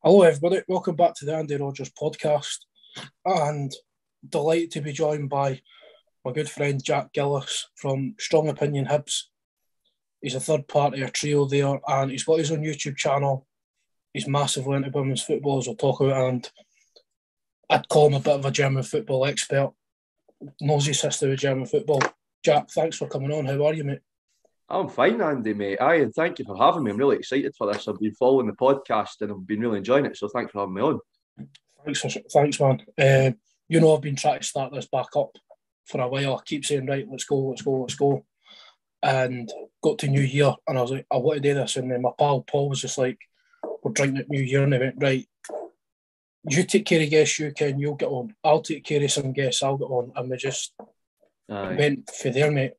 Hello, everybody. Welcome back to the Andy Rogers podcast. And delighted to be joined by my good friend Jack Gillies from Strong Opinion Hibs. He's a third part of a trio there, and he's got his own YouTube channel. He's massively into women's football, as we'll talk about, and I'd call him a bit of a German football expert. Knows his history with German football. Jack, thanks for coming on. How are you, mate? I'm fine, Andy, mate. Aye, and thank you for having me. I'm really excited for this. I've been following the podcast and I've been really enjoying it. So thanks for having me on. Thanks, man. I've been trying to start this back up for a while. I keep saying, right, let's go. And got to New Year and I was like, I want to do this. And then my pal Paul was just like, we're drinking at New Year. And he went, right, you take care of guests, you'll get on. I'll take care of some guests, I'll get on. And we just went for there, mate.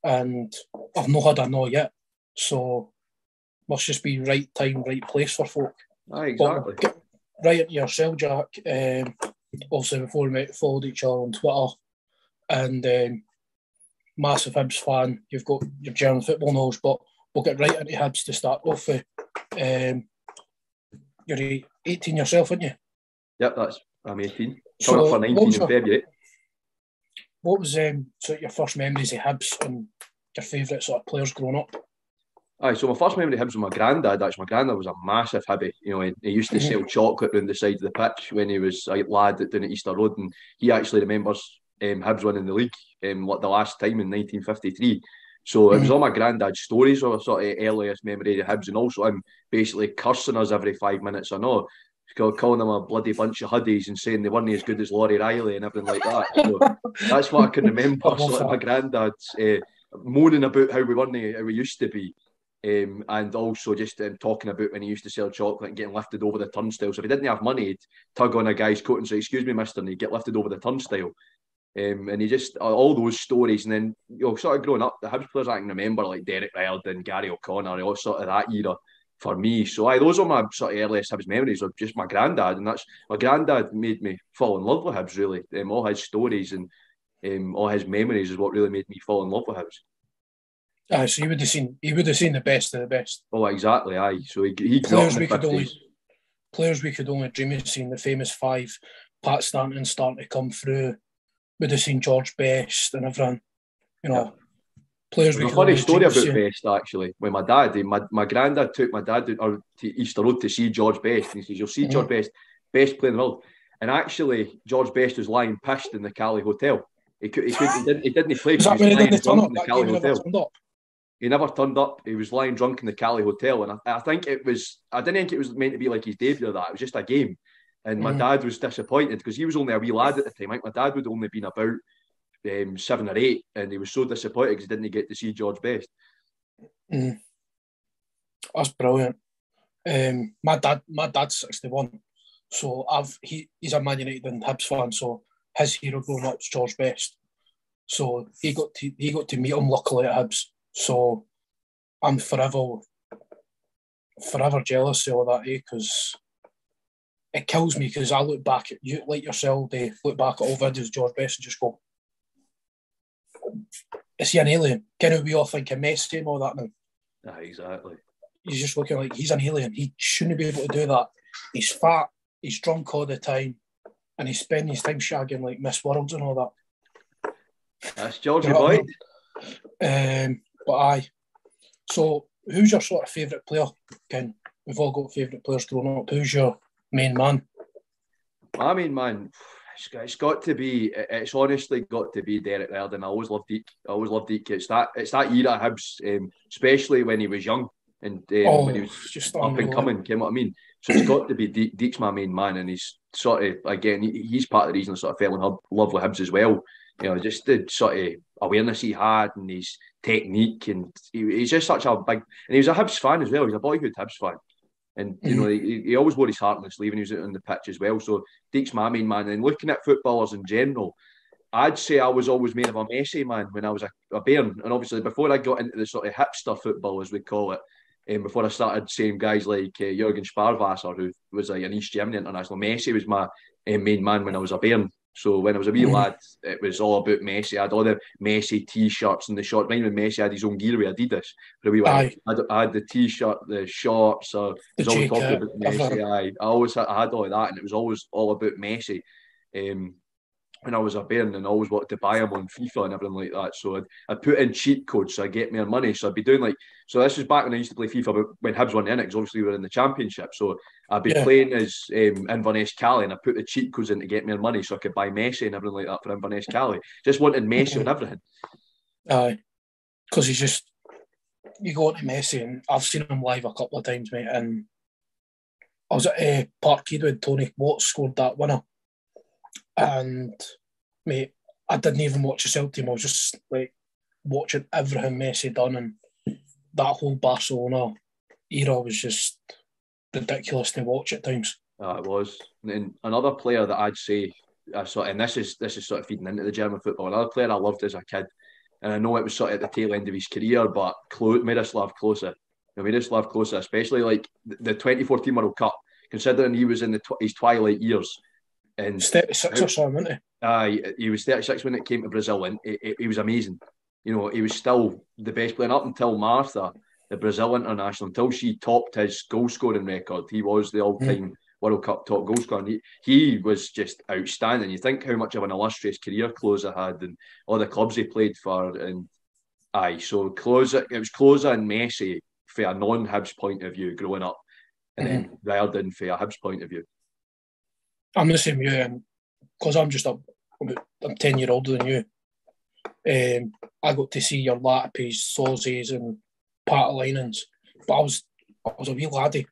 And I've not had a no yet. So must just be right time, right place for folk. Aye, exactly. Right into yourself, Jack. Also, before we met, followed each other on Twitter. And massive Hibs fan. You've got your German football knowledge, but we'll get right into Hibs to start off with. You're 18 yourself, aren't you? Yep, I'm 18. Coming up for 19 in February. What was your first memories of Hibs and your favourite sort of players growing up? Aye, so my first memory of Hibs was my granddad. Actually, my granddad was a massive Hibby. You know, he used to sell chocolate round the side of the pitch when he was a lad down at Easter Road, and he actually remembers Hibs winning the league the last time in 1953. So it was all my granddad's stories or sort of earliest memory of Hibs, and also him basically cursing us every 5 minutes. I know. Calling them a bloody bunch of hoodies and saying they weren't as good as Laurie Riley and everything like that. So that's what I can remember. So my granddad's moaning about how we used to be, and also just talking about when he used to sell chocolate and getting lifted over the turnstile. So if he didn't have money, he'd tug on a guy's coat and say, "Excuse me, mister," and he'd get lifted over the turnstile. And he just all those stories, and then sort of growing up, the Hibs players I can remember like Derek Riordan, Gary O'Connor, all sort of that era. For me, so those are my sort of earliest Hibs memories of just my granddad, and that's my granddad made me fall in love with Hibs. Really, all his stories and all his memories is what really made me fall in love with Hibs. So he would have seen the best of the best. Oh, exactly. Aye, so he players we could only dream of seeing, the famous five, Pat Stanton starting to come through. Would have seen George Best and everyone, Yeah. Players. There's a funny story about Best actually. When my dad, my granddad took my dad to Easter Road to see George Best, and he says, "You'll see George Best playing the world." And actually, George Best was lying pissed in the Cali Hotel. He didn't play. Is that when he didn't turn up? That game never turned up. He never turned up. He was lying drunk in the Cali Hotel, and I think it was. I didn't think it was meant to be like his debut or that. It was just a game, and my dad was disappointed because he was only a wee lad at the time. I think my dad would only been about 7 or 8, and he was so disappointed because he didn't get to see George Best. That's brilliant. My dad's 61, so he's a Man United and Hibs fan, so his hero growing up was George Best. So he got to meet him luckily at Hibs. So I'm forever jealous of all that, because it kills me, because I look back at you like yourself, they look back at all videos of George Best and just go, is he an alien? Can we all think of Messi and all that now? Yeah, exactly. He's just looking like he's an alien. He shouldn't be able to do that. He's fat, he's drunk all the time, and he's spending his time shagging like Miss Worlds and all that. That's Georgie boy. But aye. So who's your sort of favourite player? Ken, we've all got favourite players growing up. Who's your main man? My main man, it's got to be. It's honestly got to be Derek Riordan. I always loved Deke. It's that era of Hibs, especially when he was young and when he was just up and coming. You know what I mean? So it's got to be Deke. Deke's my main man, and he's sort of again he's part of the reason I sort of fell in love with Hibs as well. You know, just the sort of awareness he had and his technique, and he's just such a big. And he was a Hibs fan as well. He's a boyhood Hibs fan. And, you know, he always wore his heart on his sleeve when he was out on the pitch as well. So, Deke's my main man. And looking at footballers in general, I'd say I was always made of a Messi man when I was a bairn. And obviously, before I got into the sort of hipster football, as we call it, before I started seeing guys like Jürgen Sparwasser, who was an East Germany international, Messi was my main man when I was a bairn. So when I was a wee lad, it was all about Messi. I had all the Messi T-shirts and the shorts. Mine when Messi had his own gear with Adidas for a wee while. I had the T-shirt, the shorts. I was always talking about Messi. I had all of that, and it was always all about Messi. When I was a bairn, and I always wanted to buy him on FIFA and everything like that. So I'd put in cheat codes so I'd get more money. So I'd be doing so this was back when I used to play FIFA, but when Hibs weren't in it, because obviously we were in the Championship. So I'd be playing as Inverness Cali, and I put the cheat codes in to get more money so I could buy Messi and everything like that for Inverness Cali. Just wanted Messi on everything. Aye, because he's just, you go to Messi, and I've seen him live a couple of times, mate, and I was at Parkhead when Tony Watts scored that winner. And, mate, I didn't even watch the Celtic team. I was just, watching everything Messi done, and that whole Barcelona era was just ridiculous to watch at times. It was. And another player that I'd say, and this is sort of feeding into the German football, another player I loved as a kid, and I know it was sort of at the tail end of his career, but Miroslav Klose. Miroslav Klose, especially the 2014 World Cup, considering he was in his twilight years. And 36 or something, wasn't he? He was 36 when it came to Brazil, and he was amazing. He was still the best player up until Martha, the Brazil international, until she topped his goal scoring record. He was the all-time World Cup top goal scorer. And he was just outstanding. You think how much of an illustrious career Klose had, and all the clubs he played for. And so Klose, it was Klose and Messi for a non-Hibs point of view growing up, and then Verden for a Hibs point of view. I'm the same, and because I'm 10 years older than you. I got to see your Latipes, Sozzies, and Patalinens, but I was a wee laddie.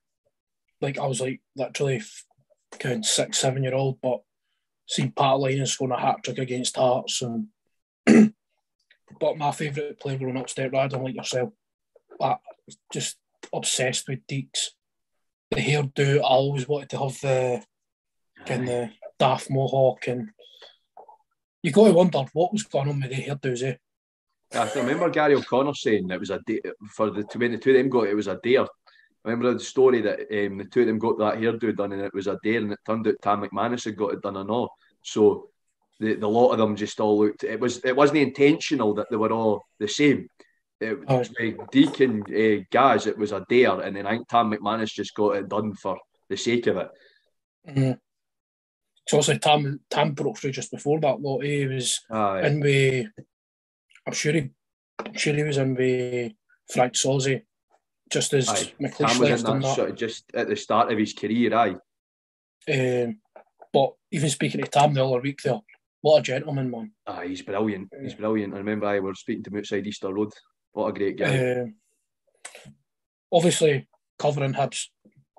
I was literally kind of 6, 7 year old, but seeing Patalinens scoring a hat trick against Hearts, and but my favourite player growing up, Step Radon, like yourself, just obsessed with Deeks. The hairdo, I always wanted to have the daft mohawk, and you got to wonder what was going on with the hairdos. I remember Gary O'Connor saying it was a day when the two of them got it was a dare. I remember the story that the two of them got that hairdo done, and it was a dare, and it turned out Tam McManus had got it done and all. So the lot of them just all looked. It wasn't intentional that they were all the same. It was Deke and Gaz. It was a dare, and then I think Tam McManus just got it done for the sake of it. Mm-hmm. So obviously Tam broke through just before that lot. He was in with, I'm sure he was in with Frank Sozzi, just as McLeish Tam was in that sort of just at the start of his career, but even speaking to Tam the other week there, what a gentleman, man. He's brilliant. He's brilliant. I remember I was speaking to him outside Easter Road. What a great guy. Obviously, covering Hibs,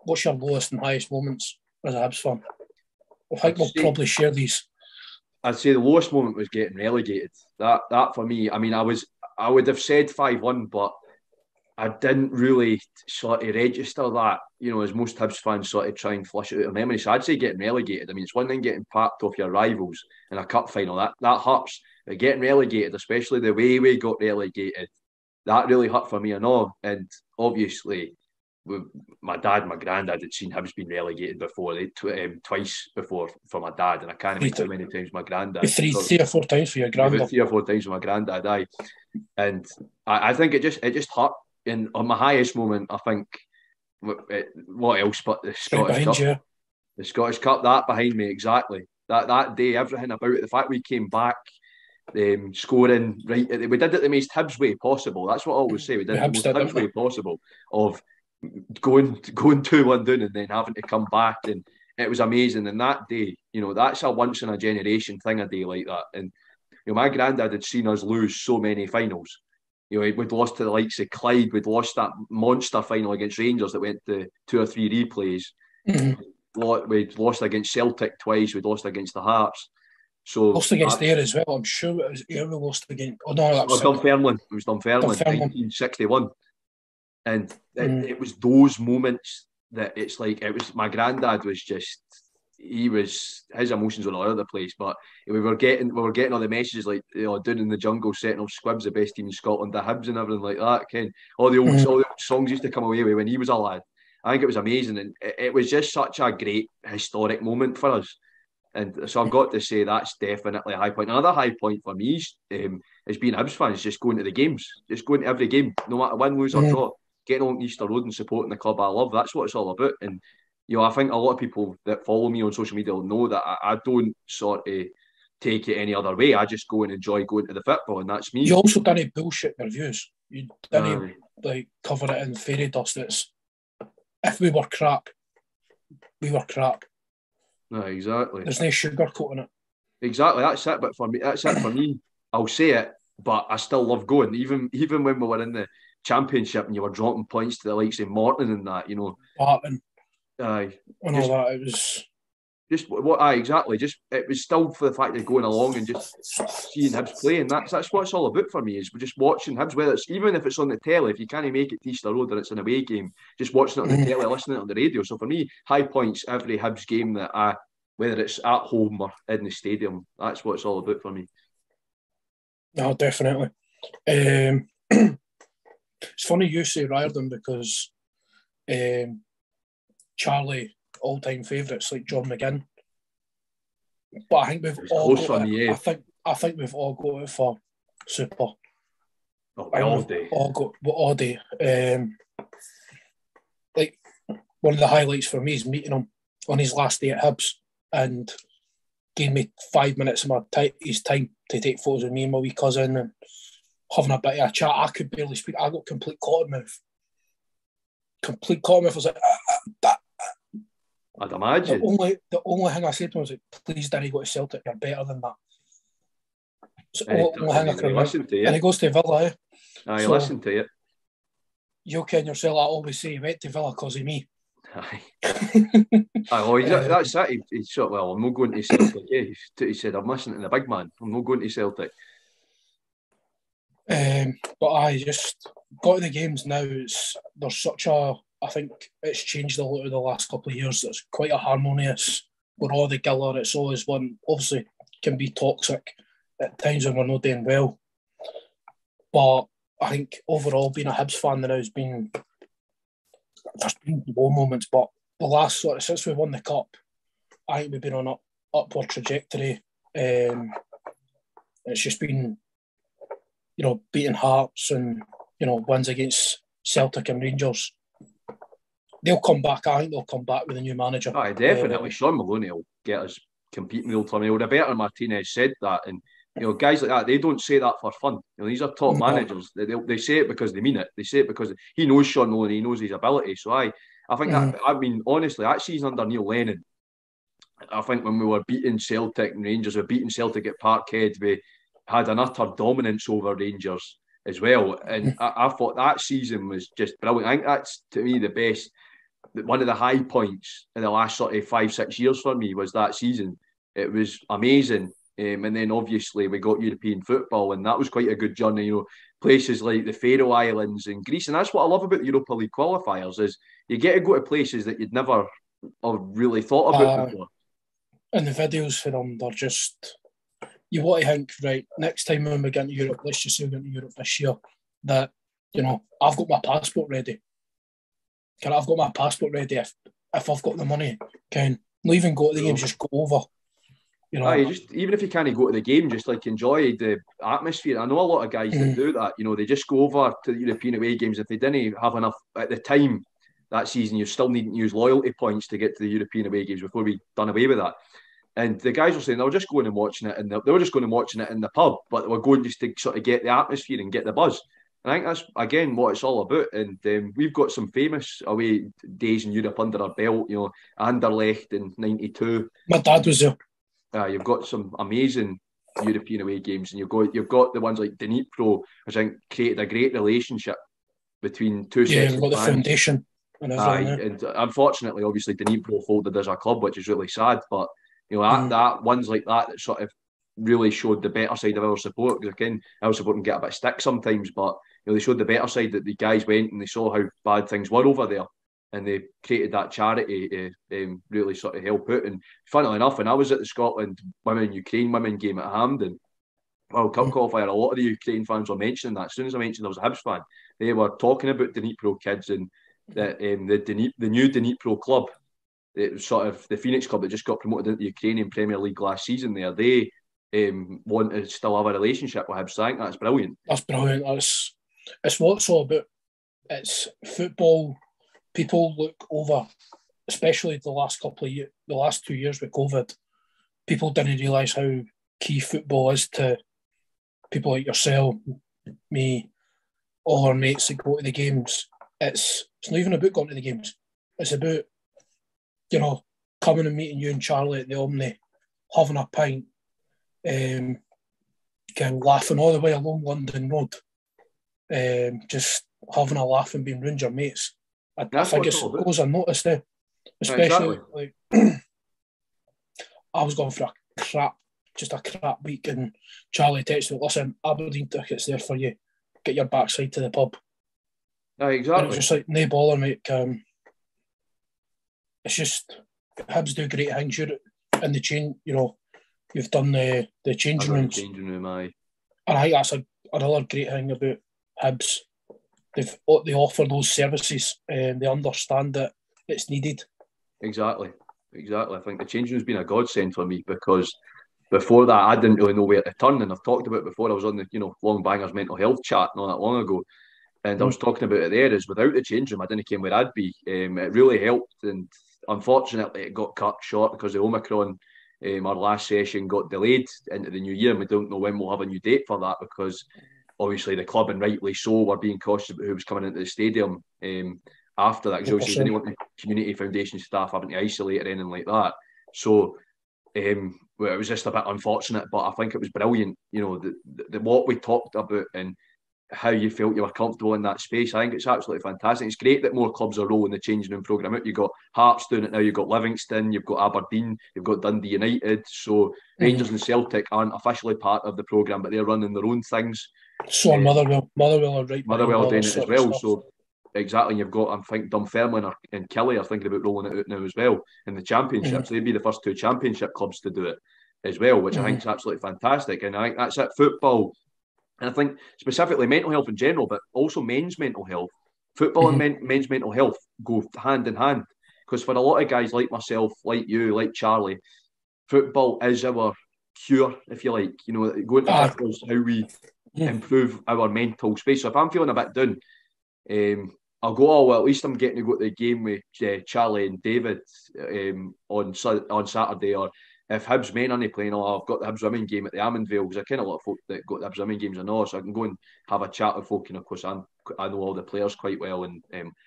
what's your lowest and highest moments as a Hibs fan? I think we'll probably share these. I'd say the lowest moment was getting relegated. That for me, I mean, I would have said 5-1, but I didn't really sort of register that, as most Hibs fans sort of try and flush it out of memory. So I'd say getting relegated. I mean, it's one thing getting packed off your rivals in a cup final. That hurts. But getting relegated, especially the way we got relegated, that really hurt for me and all. And obviously, my dad and my granddad had seen Hibs being relegated before, twice before for my dad, and I can't remember how many times my granddad. Three or four times for your granddad. 3 or 4 times for my granddad, and I think it just hurt. And on my highest moment, I think what else but the Scottish Cup. You. The Scottish Cup, that behind me exactly. That day, everything about it. The fact we came back. Scoring right, we did it the most Hibs way possible. That's what I always say. We did the most Hibs way possible of going 2-1 down and then having to come back, and it was amazing. And that day, that's a once in a generation thing. A day like that, and my granddad had seen us lose so many finals. We'd lost to the likes of Clyde. We'd lost that monster final against Rangers that went to 2 or 3 replays. Mm-hmm. We'd lost against Celtic twice. We'd lost against the Hearts. So lost against there as well. I'm sure it was we lost against. Oh no, that was Dunfermline. It was Dunfermline, 1961, and it was those moments that it's like it was. My granddad was just. His emotions were all over the place, but we were getting all the messages like down in the jungle, setting up Squibs, the best team in Scotland, the Hibs and everything like that. Ken, all the old songs used to come away with when he was a lad. I think it was amazing, and it was just such a great historic moment for us. And so I've got to say that's definitely a high point. Another high point for me is being a Hibs fan, is just going to the games, just going to every game, no matter win, lose or draw, getting on Easter Road and supporting the club I love. That's what it's all about. And I think a lot of people that follow me on social media will know that I don't sort of take it any other way. I just go and enjoy going to the football, and that's me. You also didn't bullshit your views. You didn't cover it in fairy dust. It's, if we were crap, we were crap. No, exactly. There's no sugarcoating it. Exactly, that's it. But for me, that's it for me. I'll say it, but I still love going. Even when we were in the Championship and you were dropping points to the likes of Morton and that, Barton. Aye. And all that, it was... Just what exactly. Just it was still for the fact of going along and just seeing Hibs play, and that's what it's all about for me. Is we're just watching Hibs, whether it's even if it's on the telly. If you can't make it to Easter Road or it's an away game, just watching it on the telly, listening to it on the radio. So for me, high points every Hibs game that whether it's at home or in the stadium, that's what it's all about for me. No, definitely. It's funny you say Riordan because Charlie, all-time favourites like John McGinn, but I think we've all got it. I think we've all got it for Super. All day. All day. Like one of the highlights for me is meeting him on his last day at Hibs and gave me 5 minutes of his time to take photos of me and my wee cousin and having a bit of a chat. I could barely speak. I got complete cottonmouth. I was like, that. I'd imagine. The only thing I said to him was like, please, Danny, go to Celtic. You're better than that. So only thing I can remember. And he goes to Villa. I listen to it. You ken yourself. I always say he went to Villa because of me. Aye. That's it. He said, well, I'm not going to Celtic. He said, I'm listening to the big man. I'm not going to Celtic. But I just got to the games now. There's such a... I think it's changed a lot in the last couple of years. It's quite a harmonious. We're all together. It's always one. Obviously, can be toxic at times when we're not doing well. But I think overall, being a Hibs fan now has been... There's been low moments, but the last sort of since we won the cup, I think we've been on an upward trajectory. It's just been, beating Hearts and wins against Celtic and Rangers. They'll come back. I think they'll come back with a new manager. Aye, definitely. Sean Maloney will get us competing with Old Firm. Roberto Martinez said that, and guys like that, they don't say that for fun. These are top managers. They say it because they mean it. They say it because he knows Sean Maloney. He knows his ability. So I think that. I mean, honestly, that season under Neil Lennon, I think when we were beating Celtic and Rangers, we were beating Celtic at Parkhead. We had an utter dominance over Rangers as well, and I thought that season was just brilliant. I think that's, to me, the best. One of the high points in the last sort of 5-6 years for me was that season. It was amazing. And then obviously we got European football, and that was quite a good journey. Places like the Faroe Islands and Greece, and that's what I love about the Europa League qualifiers is you get to go to places that you'd never have really thought about before. And the videos for them, they're just, you want to think, right, next time when we get into Europe, let's just say we're going to Europe this year, that I've got my passport ready. I've got my passport ready if I've got the money. Not even go to the games, just go over. Just even if you can't go to the game, just like enjoy the atmosphere. I know a lot of guys that do that. They just go over to the European away games. If they didn't have enough at the time that season, you're still needing to use loyalty points to get to the European away games before we done away with that. And the guys were saying they were just going and watching it, and they were just going and watching it in the pub, but they were going just to sort of get the atmosphere and get the buzz. And I think that's, again, what it's all about. And we've got some famous away days in Europe under our belt, Anderlecht in 92. My dad was there. You've got some amazing European away games, and you've got the ones like Dnipro, which I think created a great relationship between two sets of fans. You've got the foundation and everything. And unfortunately, obviously, Dnipro folded as a club, which is really sad. But that ones like that sort of really showed the better side of our support. Because again, our support can get a bit of stick sometimes, but they showed the better side that the guys went and they saw how bad things were over there, and they created that charity to really sort of help out. And funnily enough, when I was at the Scotland Ukraine women game at Hampden, World Cup qualifier, a lot of the Ukraine fans were mentioning that. As soon as I mentioned I was a Hibs fan, they were talking about the Dnipro kids and the new Dnipro club sort of the Phoenix club that just got promoted into the Ukrainian Premier League last season there, they want to still have a relationship with Hibs. I think that's brilliant. That's brilliant. It's what it's all about. It's football. People look over, especially the last couple of years, the last 2 years with COVID, people didn't realise how key football is to people like yourself, me, all our mates that go to the games. It's not even about going to the games. It's about, coming and meeting you and Charlie at the Omni, having a pint, laughing all the way along London Road, just having a laugh and being round your mates. I think it goes unnoticed there. Especially, I was going for a crap week, and Charlie texted me, listen, Aberdeen tickets there for you. Get your backside to the pub. Exactly. And it was just like, no bother, mate. It's just, Hibs do great things. You're in the change, you've done the changing rooms. Changing room, aye. And I think that's another great thing about Hibs. They offer those services, and they understand that it's needed. Exactly. I think the changing room's been a godsend for me, because before that I didn't really know where to turn, and I've talked about it before. I was on the Long Bangers mental health chat not that long ago, and I was talking about it there. Is without the change room, I didn't know where I'd be. It really helped, and unfortunately it got cut short because of Omicron. Our last session got delayed into the new year, and we don't know when we'll have a new date for that, because obviously the club, and rightly so, were being cautious about who was coming into the stadium after that, because obviously they didn't want the community foundation staff having to isolate or anything like that. So it was just a bit unfortunate, but I think it was brilliant. What we talked about and how you felt you were comfortable in that space. I think it's absolutely fantastic. It's great that more clubs are rolling the changing room programme out. You've got Hearts doing it now, you've got Livingston, you've got Aberdeen, you've got Dundee United. So Rangers and Celtic aren't officially part of the programme, but they're running their own things. So Motherwell are right. Motherwell are doing it as well. So exactly, and you've got, I think, Dunfermline and Killie are thinking about rolling it out now as well in the Championship. So they'd be the first two Championship clubs to do it as well, which I think is absolutely fantastic. And I think that's it. Football, and I think specifically mental health in general, but also men's mental health. Football and men's mental health go hand in hand, because for a lot of guys like myself, like you, like Charlie, football is our cure, if you like. Going to football is how we improve our mental space. So if I'm feeling a bit down, I'll go, at least I'm getting to go to the game with Charlie and David on Saturday, or if Hibs men aren't playing, I've got the Hibs women game at the Almondvale, because I kind of a lot of folk that got the Hibs women games I know, so I can go and have a chat with folk, and of course I know all the players quite well, and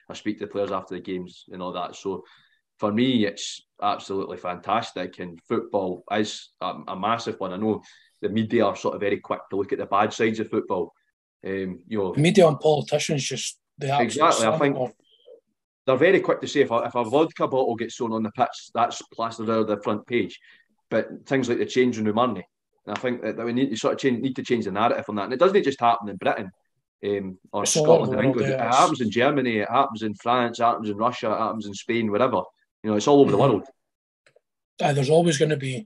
I speak to the players after the games and all that. So for me, it's absolutely fantastic, and football is a massive one. I know the media are sort of very quick to look at the bad sides of football. Media and politicians just exactly. I think they're very quick to say if a vodka bottle gets thrown on the pitch, that's plastered out of the front page. But things like the changing room aren't. And I think that we need to change the narrative on that. And it doesn't just happen in Britain or Scotland or England. It happens in Germany, it happens in France, it happens in Russia, it happens in Spain, wherever. It's all over the world. There's always going to be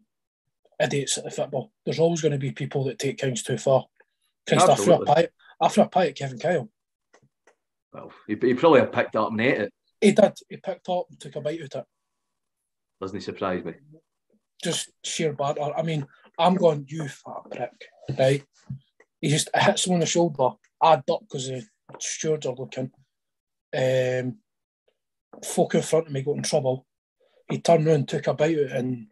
idiots at the football. There's always going to be people that take things too far. After a pie at Kevin Kyle. Well, he probably had picked it up and ate it. He did. He picked it up and took a bite out of it. Doesn't surprise me. Just sheer banter. I mean, I'm going, you fat prick, right? He just hits him on the shoulder. I duck because the stewards are looking. Folk in front of me got in trouble. He turned around, took a bite out, and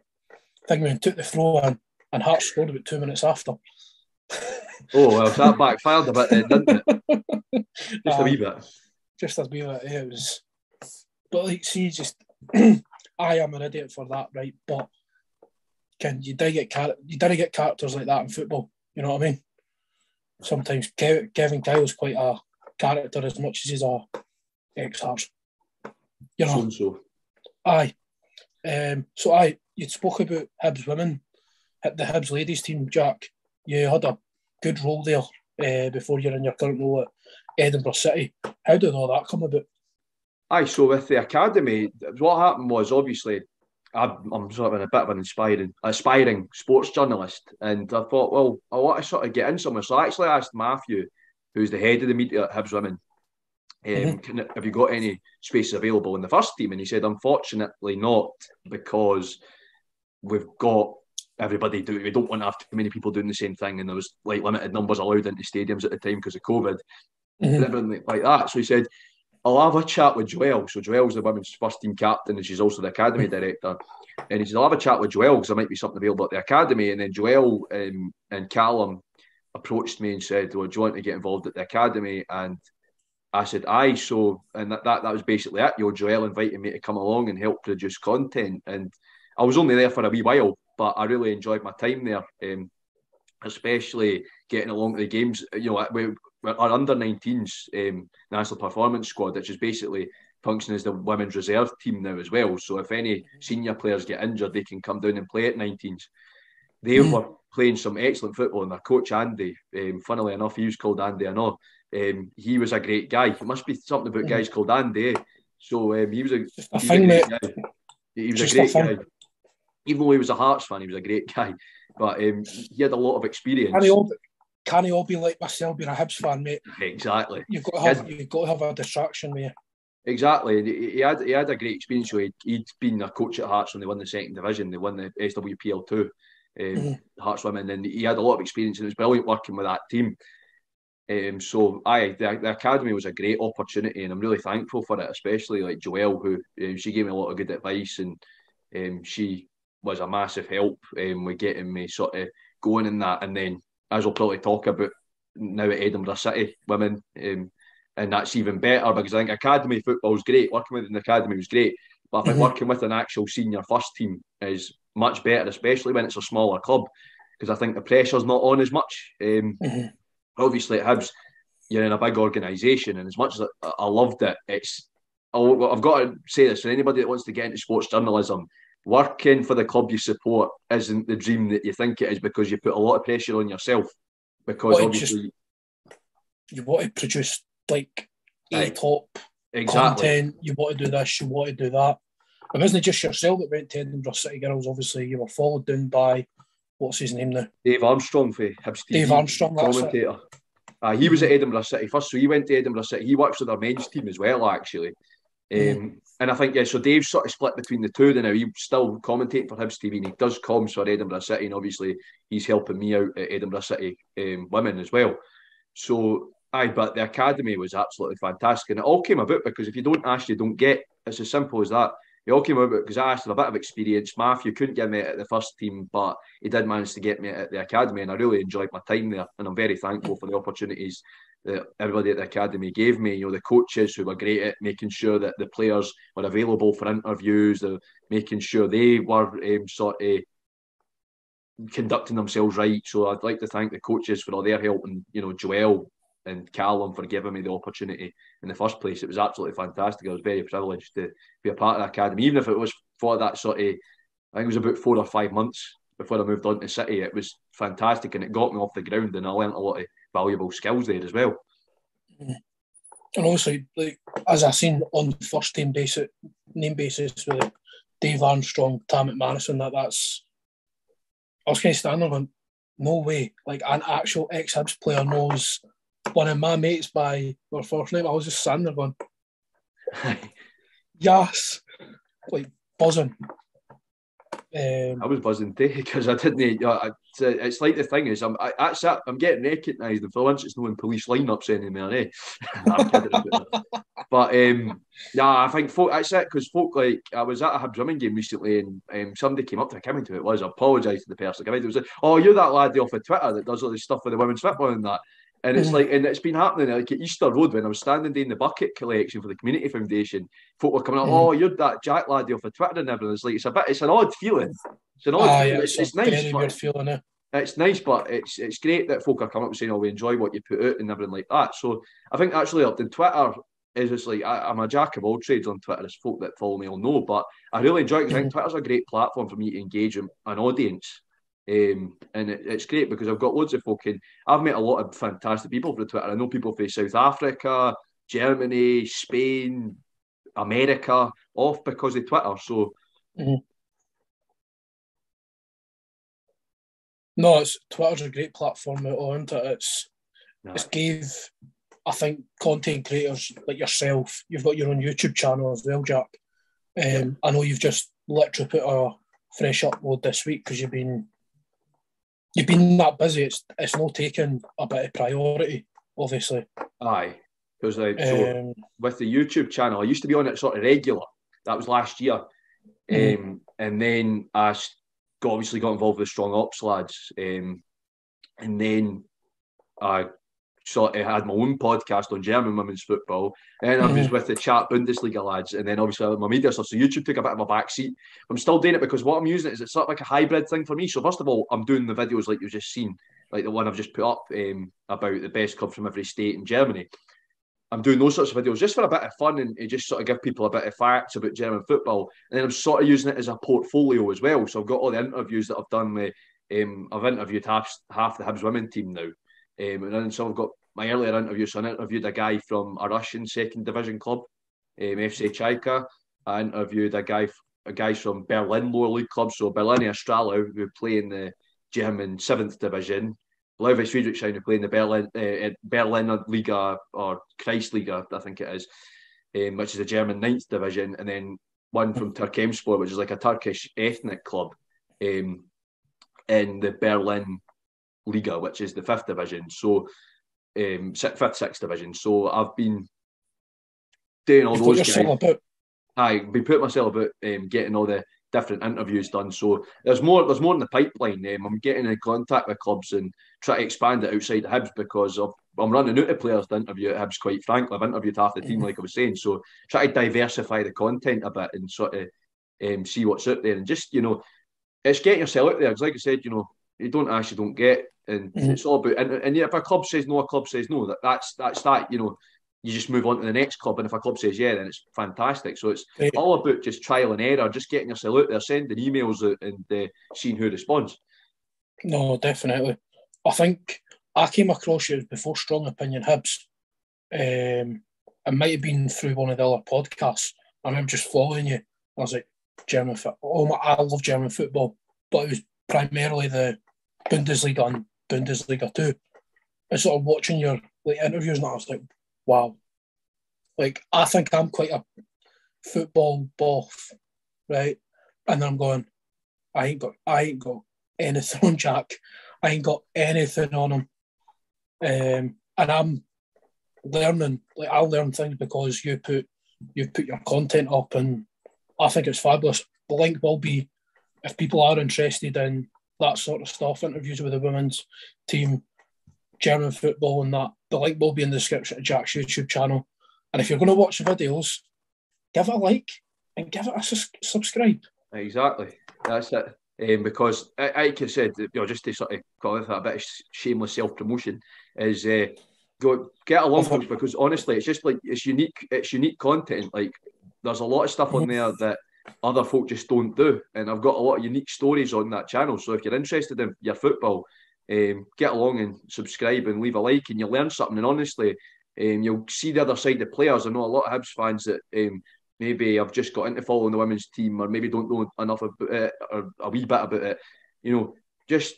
took the throw in, and Hearts scored about 2 minutes after. Oh, well, that backfired a bit then, didn't it? Just a wee bit. Just a wee bit, yeah, it was. But like, see, just I am an idiot for that, right? But you did get characters like that in football. You know what I mean? Sometimes Kevin Kyle's quite a character as much as he's a ex-Hearts. So. Aye. You spoke about Hibs women, the Hibs ladies team, Jack. You had a good role there before you're in your current role at Edinburgh City. How did all that come about? Aye, so with the academy, what happened was, obviously, I'm sort of a bit of an aspiring sports journalist, and I thought, well, I want to sort of get in somewhere. So I actually asked Matthew, who's the head of the media at Hibs Women, Have you got any spaces available in the first team? And he said, unfortunately not, because we've got everybody we don't want to have too many people doing the same thing, and there was like limited numbers allowed into stadiums at the time because of COVID and everything like that. So he said, I'll have a chat with Joelle. So Joelle's the women's first team captain, and she's also the academy director. And he said, I'll have a chat with Joelle because there might be something available at the academy. And then Joelle and Callum approached me and said, well, do you want to get involved at the academy? And I said, aye. So, and that was basically it. Joelle invited me to come along and help produce content. And I was only there for a wee while, but I really enjoyed my time there, especially getting along to the games. Our under-19s national performance squad, which is basically functioning as the women's reserve team now as well. So if any senior players get injured, they can come down and play at 19s. They were playing some excellent football, and their coach Andy, funnily enough, he was called Andy, I know. He was a great guy. It must be something about guys called Andy. So he was a great guy. He was a great guy. Even though he was a Hearts fan, he was a great guy. But he had a lot of experience. Can he all be like myself, being a Hibs fan, mate? Exactly. You've got to have a distraction, mate. Exactly. He had a great experience. So he'd been a coach at Hearts when they won the second division. They won the SWPL2, Hearts women, and he had a lot of experience, and it was brilliant working with that team. The academy was a great opportunity, and I'm really thankful for it, especially like Joelle, who she gave me a lot of good advice, and she was a massive help with getting me sort of going in that. And then, as we'll probably talk about now at Edinburgh City women, and that's even better because I think academy football is great. Working with an academy was great, but I think working with an actual senior first team is much better, especially when it's a smaller club, because I think the pressure's not on as much. Obviously, at Hibs, you're in a big organisation, and as much as I loved it, I've got to say this for anybody that wants to get into sports journalism: working for the club you support isn't the dream that you think it is, because you put a lot of pressure on yourself. Because obviously, you want to produce like top content. You want to do this. You want to do that. It wasn't just yourself that went to Edinburgh City Girls. Obviously, you were followed down by, what's his name now? Dave Armstrong for Hibs TV. Dave Armstrong, commentator. He was at Edinburgh City first, so he went to Edinburgh City. He works with our men's team as well, actually. And I think, so Dave's sort of split between the two now. He's still commentating for Hibs TV, and he does comms for Edinburgh City, and obviously he's helping me out at Edinburgh City women as well. So, but the academy was absolutely fantastic, and it all came about because if you don't ask, you don't get. It's as simple as that. It all came about because I asked for a bit of experience. Matthew couldn't get me at the first team, but he did manage to get me at the academy, and I really enjoyed my time there, and I'm very thankful for the opportunities that everybody at the academy gave me. The coaches who were great at making sure that the players were available for interviews, making sure they were sort of conducting themselves right. So I'd like to thank the coaches for all their help, and Joelle and Callum for giving me the opportunity in the first place. It was absolutely fantastic. I was very privileged to be a part of the academy, even if it was for that sort of, I think it was about 4 or 5 months before I moved on to City. It was fantastic, and it got me off the ground, and I learnt a lot of valuable skills there as well. And also, like, as I seen on the first team name basis with Dave Armstrong, Tam McManus, that's, I was kind of standing there going, no way, like an actual ex-Hibs player knows one of my mates by their first name. I was just standing there going, yes, like buzzing. I was buzzing too, because I didn't. It's like the thing is, I'm getting recognised, and for once it's no in police lineups anymore. I'm kidding about that. But I think folk. That's it, because folk, like, I was at a Hibs women game recently, and somebody came up to me. I can't remember who it was. I apologise to the person. It was like, "Oh, you're that lad off of Twitter that does all this stuff with the women's football and that." And it's like, and it's been happening like at Easter Road when I was standing doing the bucket collection for the community foundation. Folk were coming up, "Oh, you're that Jack laddie off of Twitter," and everything. It's like it's an odd feeling. It's an odd feeling. It's nice. Very weird feeling. It's nice, but it's great that folk are coming up and saying, "Oh, we enjoy what you put out," and everything like that. So I think actually up in Twitter is just like, I'm a jack of all trades on Twitter, as folk that follow me will know. But I really enjoy it because I think Twitter's a great platform for me to engage an audience. And it's great because I've got loads of folk in. I've met a lot of fantastic people through Twitter. I know people from South Africa, Germany, Spain, America, off because of Twitter. So no, Twitter's a great platform, isn't it? It's gave I think content creators like yourself, you've got your own YouTube channel as well, Jack. I know you've just literally put a fresh upload this week because you've been that busy. It's not taking a bit of priority, obviously. Aye, because so with the YouTube channel, I used to be on it sort of regular. That was last year, and then I obviously got involved with Strong Ops lads, and then I sort of had my own podcast on German women's football, and I was with the chat Bundesliga lads, and then obviously my media stuff. So YouTube took a bit of a backseat. I'm still doing it because what I'm using it is it's sort of like a hybrid thing for me. So first of all, I'm doing the videos like you've just seen, like the one I've just put up about the best clubs from every state in Germany. I'm doing those sorts of videos just for a bit of fun and to just sort of give people a bit of facts about German football. And then I'm sort of using it as a portfolio as well. So I've got all the interviews that I've done with, I've interviewed half the Hibs women team now. And then so I've got my earlier interviews. So I interviewed a guy from a Russian second division club, FC Chaika. I interviewed a guy from Berlin lower league club, so Berlin Astralau, who play in the German 7th division. Levis Friedrichshain, who play in the Berliner Liga or Kreisliga, I think it is, which is the German 9th division, and then one from Turkemspor, which is like a Turkish ethnic club, in the Berlin Liga, which is the 5th division. So 5th, 6th division. So I've been doing all those guys. I've been putting myself about getting all the different interviews done. So there's more in the pipeline. I'm getting in contact with clubs and try to expand it outside the Hibs because I'm running out of players to interview at Hibs, quite frankly. I've interviewed half the team, like I was saying. So try to diversify the content a bit and sort of see what's out there. And just, it's getting yourself out there. Because like I said, you don't ask, you don't get. And it's all about, and if a club says no, a club says no. That's that, you just move on to the next club. And if a club says yeah, then it's fantastic. So it's all about just trial and error, just getting yourself out there, sending emails out and seeing who responds. No, definitely. I think I came across you before Strong Opinion Hibs. It might have been through one of the other podcasts. I remember just following you. I was like, German football. I love German football, but it was primarily the Bundesliga and Bundesliga 2. I sort of watching your interviews and I was like, wow. I think I'm quite a football buff, right? And I'm going, I ain't got anything on Jack. I ain't got anything on him. And I'm learning, I'll learn things because you've put your content up and I think it's fabulous. The link will be, if people are interested in that sort of stuff, interviews with the women's team, German football and that, the link will be in the description of Jack's YouTube channel. And if you're going to watch the videos, give it a like and give it a subscribe. Exactly. That's it. Because, like I said, just to sort of call it a bit of shameless self-promotion, is go get along with, because honestly, it's just it's unique content. Like, there's a lot of stuff on there that other folk just don't do, and I've got a lot of unique stories on that channel. So if you're interested in your football, get along and subscribe and leave a like, and you'll learn something. And honestly, you'll see the other side of players. I know a lot of Hibs fans that maybe I've just got into following the women's team or maybe don't know enough about it or a wee bit about it. Just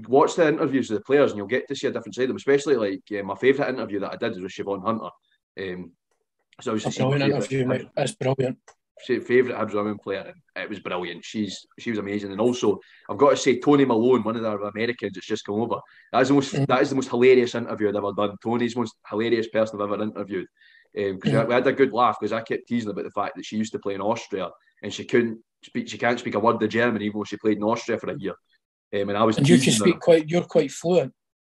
watch the interviews of the players and you'll get to see a different side of them, especially my favourite interview that I did was with Siobhan Hunter. So I was a brilliant interview, mate. It's brilliant. Favourite Hibs women player, and it was brilliant. She was amazing. And also, I've got to say, Tony Malone, one of the Americans that's just come over, that is the most hilarious interview I've ever done. Tony's the most hilarious person I've ever interviewed. Because we had a good laugh because I kept teasing about the fact that she used to play in Austria and she can't speak a word of German even though she played in Austria for a year. And I was you can speak you're quite fluent.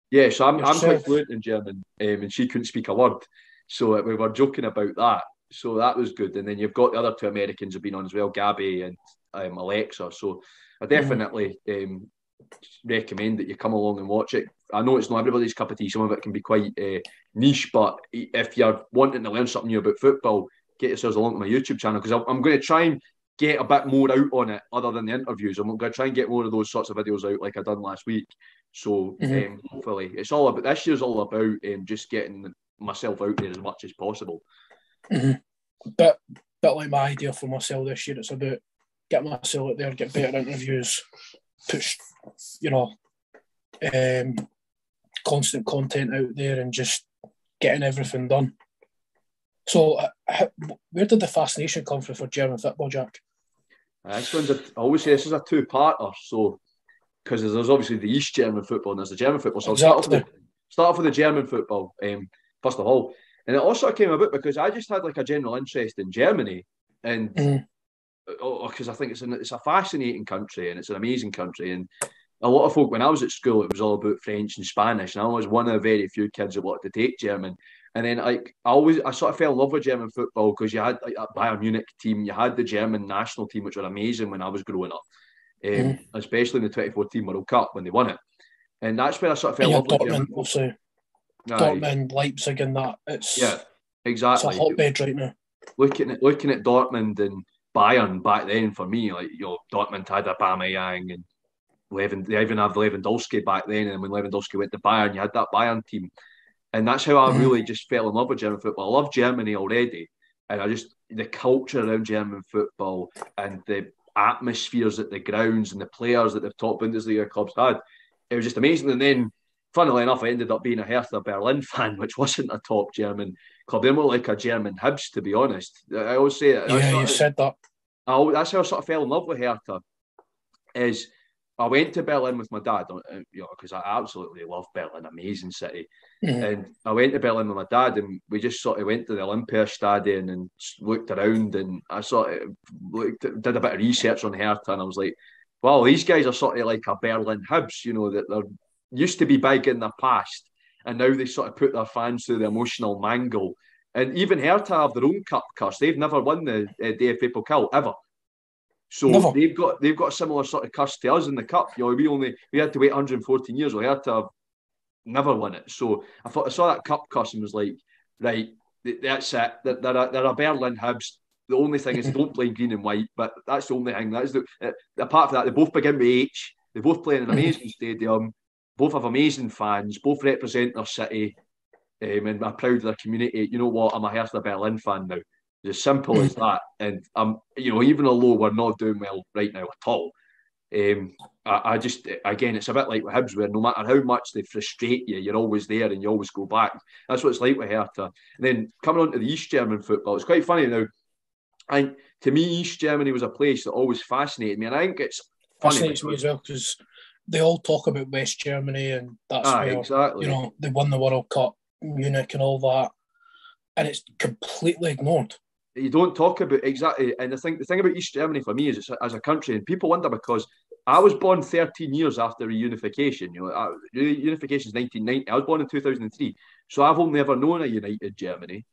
Yeah, so I'm quite fluent in German, and she couldn't speak a word. So we were joking about that. So that was good. And then you've got the other two Americans who've been on as well, Gabby and Alexa. So I definitely recommend that you come along and watch it. I know it's not everybody's cup of tea. Some of it can be quite niche, but if you're wanting to learn something new about football, get yourselves along to my YouTube channel, because I'm going to try and get a bit more out on it other than the interviews. I'm going to try and get more of those sorts of videos out like I done last week. So hopefully it's all about, this year's all about just getting myself out there as much as possible. Bit like my idea for myself this year. It's about getting myself out there, get better interviews, push, constant content out there, and just getting everything done. So, where did the fascination come from for German football, Jack? I always say this is a two-parter. So, because there's obviously the East German football and there's the German football. So Exactly. I'll start off with the German football, first of all. And it also came about because I just had like a general interest in Germany. And because I think it's a fascinating country and it's an amazing country. And a lot of folk, when I was at school, it was all about French and Spanish. And I was one of the very few kids that wanted to take German. And then I sort of fell in love with German football because you had like a Bayern Munich team, you had the German national team, which were amazing when I was growing up, especially in the 2014 World Cup when they won it. And that's where I sort of fell in love with German football. Dortmund, Leipzig, and that. Exactly. It's a hotbed right now. Looking at Dortmund and Bayern back then, for me, like, you know, Dortmund had Aubameyang and they even have Lewandowski back then. And when Lewandowski went to Bayern, you had that Bayern team. And that's how I really just fell in love with German football. I love Germany already. And the culture around German football and the atmospheres at the grounds and the players that the top Bundesliga clubs had, it was just amazing. And then, funnily enough, I ended up being a Hertha Berlin fan, which wasn't a top German club. They're more like a German Hibs, to be honest. I always say it. Yeah, you said that. That's how I sort of fell in love with Hertha. Is I went to Berlin with my dad, you know, because I absolutely love Berlin, amazing city. And I went to Berlin with my dad, and we just sort of went to the Olympiastadion and looked around, and I sort of did a bit of research on Hertha, and I was like, wow, these guys are sort of like a Berlin Hibs, you know, that they're used to be big in the past, and now they sort of put their fans through the emotional mangle. And even Hertha have their own cup curse. They've never won the DFB Pokal ever. So Never. they've got a similar sort of curse to us in the cup. You know, we had to wait 114 years. We had to have never won it. So I saw that cup curse and was like, right, that's it. They're a Berlin Hibs. The only thing is they don't play in green and white, but that's the only thing. Apart from that, they both begin with H. They both play in an amazing stadium. Both have amazing fans. Both represent their city, and are proud of their community. You know what? I'm a Hertha Berlin fan now. It's as simple as that. And you know, even although we're not doing well right now at all, I just, again, it's a bit like with Hibs, where no matter how much they frustrate you, you're always there and you always go back. That's what it's like with Hertha. And then coming on to the East German football, it's quite funny now. And to me, East Germany was a place that always fascinated me, and I think it's fascinates me as well because they all talk about West Germany, and that's where exactly. You know, they won the World Cup, Munich, and all that, and it's completely ignored. You don't talk about exactly, and the thing about East Germany for me is it's as a country, and people wonder because I was born 13 years after reunification. You know, reunification is 1990. I was born in 2003, so I've only ever known a united Germany,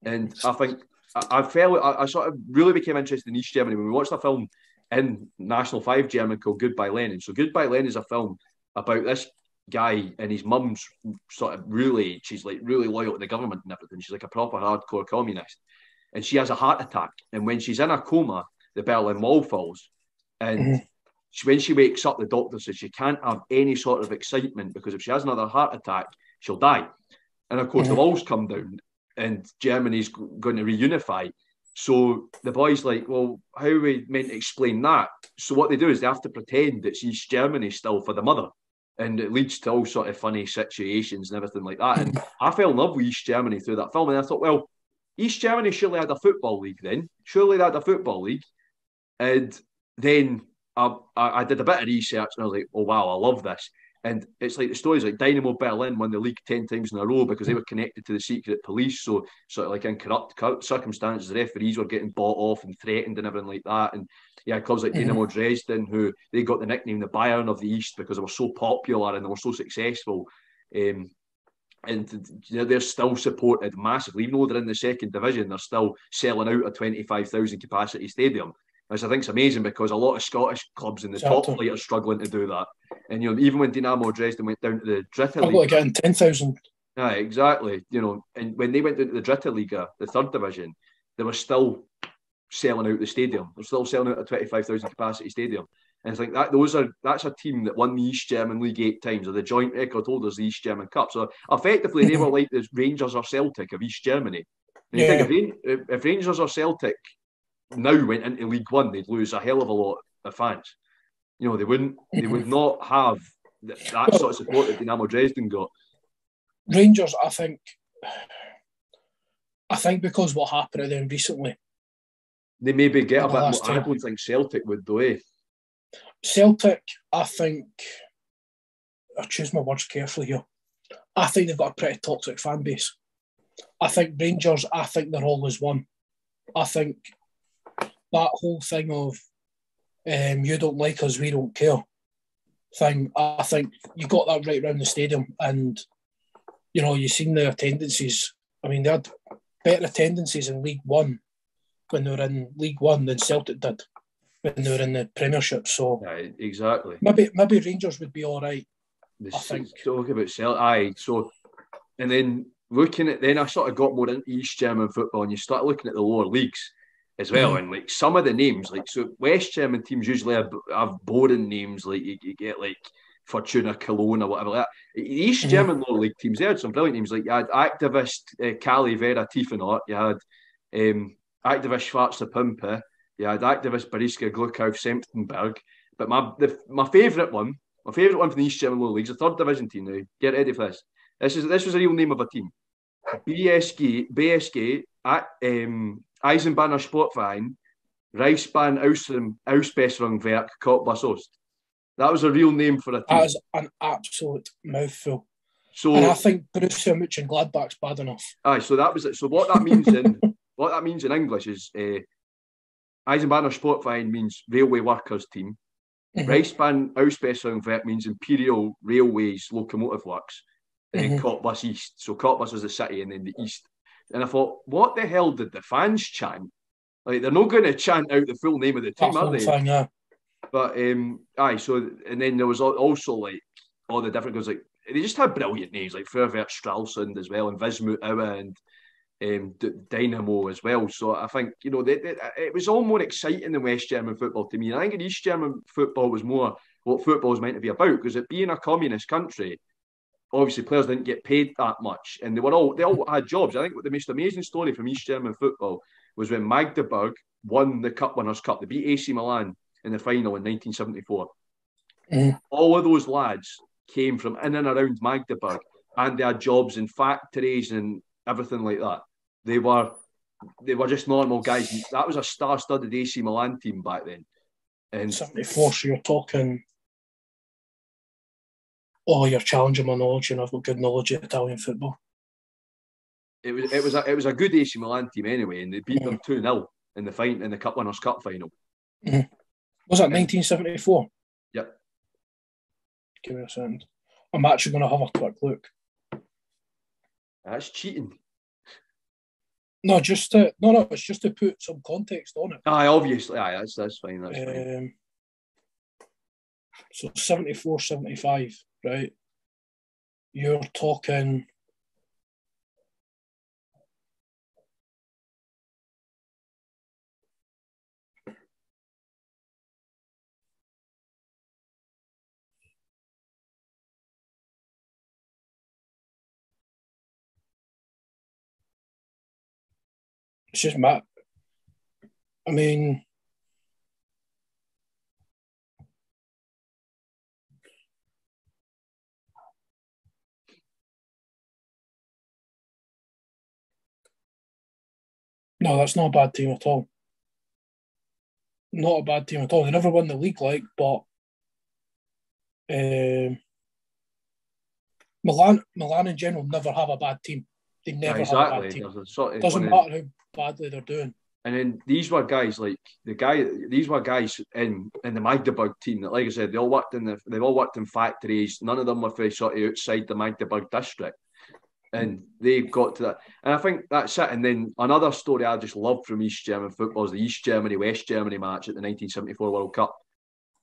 and I think I sort of really became interested in East Germany when we watched a film in National 5 German called Goodbye Lenin. So Goodbye Lenin is a film about this guy, and his mum's sort of she's like really loyal to the government and everything. She's like a proper hardcore communist. And she has a heart attack. And when she's in a coma, the Berlin Wall falls. And when she wakes up, the doctor says she can't have any sort of excitement because if she has another heart attack, she'll die. And of course, the walls come down and Germany's going to reunify. So the boy's like, well, how are we meant to explain that? So what they do is they have to pretend it's East Germany still for the mother. And it leads to all sort of funny situations and everything like that. And I fell in love with East Germany through that film. And I thought, well, East Germany surely had a football league then. Surely they had a football league. And then I did a bit of research and I was like, oh, wow, I love this. And it's like the stories like Dynamo Berlin won the league 10 times in a row because they were connected to the secret police. So sort of like in corrupt circumstances, the referees were getting bought off and threatened and everything like that. And yeah, clubs like Dynamo Dresden, who they got the nickname the Bayern of the East because they were so popular and they were so successful. And they're still supported massively. Even though they're in the second division, they're still selling out a 25,000 capacity stadium. Which I think is amazing because a lot of Scottish clubs in the top flight are struggling to do that. And you know, even when Dynamo Dresden went down to the Dritte Liga, probably getting 10,000. Yeah, exactly. You know, and when they went down to the Dritte Liga, the third division, they were still selling out the stadium. They're still selling out a 25,000 capacity stadium. And I think that's a team that won the East German League 8 times, or the joint record holders of the East German Cup. So effectively, they were like the Rangers or Celtic of East Germany. And you think if Rangers or Celtic now went into League One, they'd lose a hell of a lot of fans. You know, they would not have that sort of support that Dynamo Dresden got. Rangers, I think, I think because what happened to them recently, they maybe get a bit more. last I time. don't think Celtic would, though. Eh? Celtic, I think, I choose my words carefully here. I think they've got a pretty toxic fan base. I think Rangers, I think they're always one. I think that whole thing of you don't like us, we don't care thing, I think you got that right around the stadium. And, you know, you've seen the attendances. I mean, they had better attendances in League One when they were in League One than Celtic did when they were in the Premiership. So Yeah, exactly. Maybe Rangers would be all right. I think. Talk about Celtic. Aye, so and then looking at I sort of got more into East German football, and you start looking at the lower leagues as well, and like some of the names, like so West German teams usually have boring names, like you get like Fortuna Cologne or whatever like that. East German lower league teams, they had some brilliant names, like you had Activist Kali Vera Tiefenort, you had Activist Schwarze Pumpe, you had Activist Bariska Gluckau Semptenberg, but my favourite one from the East German lower leagues, a third division team now. Get ready for this. This was a real name of a team. BSG Eisenbahner Sportverein, Reichsbahn Ausbesserungswerk Cottbus Ost. That was a real name for a team. That is an absolute mouthful. So, and I think Borussia Mönchengladbach's bad enough. Aye, so that was it. So what that means in English is Eisenbahner Sportverein means railway workers team. Reichsbahn Ausbesserungswerk means Imperial Railways Locomotive Works. And then Cottbus East. So Cottbus is the city and then the East. And I thought, what the hell did the fans chant? Like, they're not going to chant out the full name of the team, are they? Thing, yeah. But, so, and then there was also, like, all the different guys, like, they just had brilliant names, like Furvert Stralsund as well, and Vismut Aue, and Dynamo as well. So I think, you know, it was all more exciting than West German football to me. And I think in East German football was more what football was meant to be about, because it being a communist country, obviously players didn't get paid that much, and they all had jobs. I think what the most amazing story from East German football was when Magdeburg won the Cup Winners' Cup. They beat AC Milan in the final in 1974. All of those lads came from in and around Magdeburg, and they had jobs in factories and everything like that. They were just normal guys. That was a star-studded AC Milan team back then. And 74, so you're talking. Oh, you're challenging my knowledge, and I've got good knowledge of Italian football. It was a good AC Milan team anyway, and they beat them 2-0 in the Cup Winners' Cup final. Was that 1974? Yep. Give me a second. I'm actually going to have a quick look. That's cheating. No, it's just to put some context on it. Aye, obviously, that's fine. That's fine. So 74, 75, right? You're talking. It's just Matt. I mean, no, that's not a bad team at all. Not a bad team at all. They never won the league, but Milan in general never have a bad team. They never have a bad team. Doesn't matter how badly they're doing. And then these were guys in the Magdeburg team that, like I said, they've all worked in factories. None of them were very sort of outside the Magdeburg district. And they got to that. And I think that's it. And then another story I just loved from East German football is the East Germany-West Germany match at the 1974 World Cup.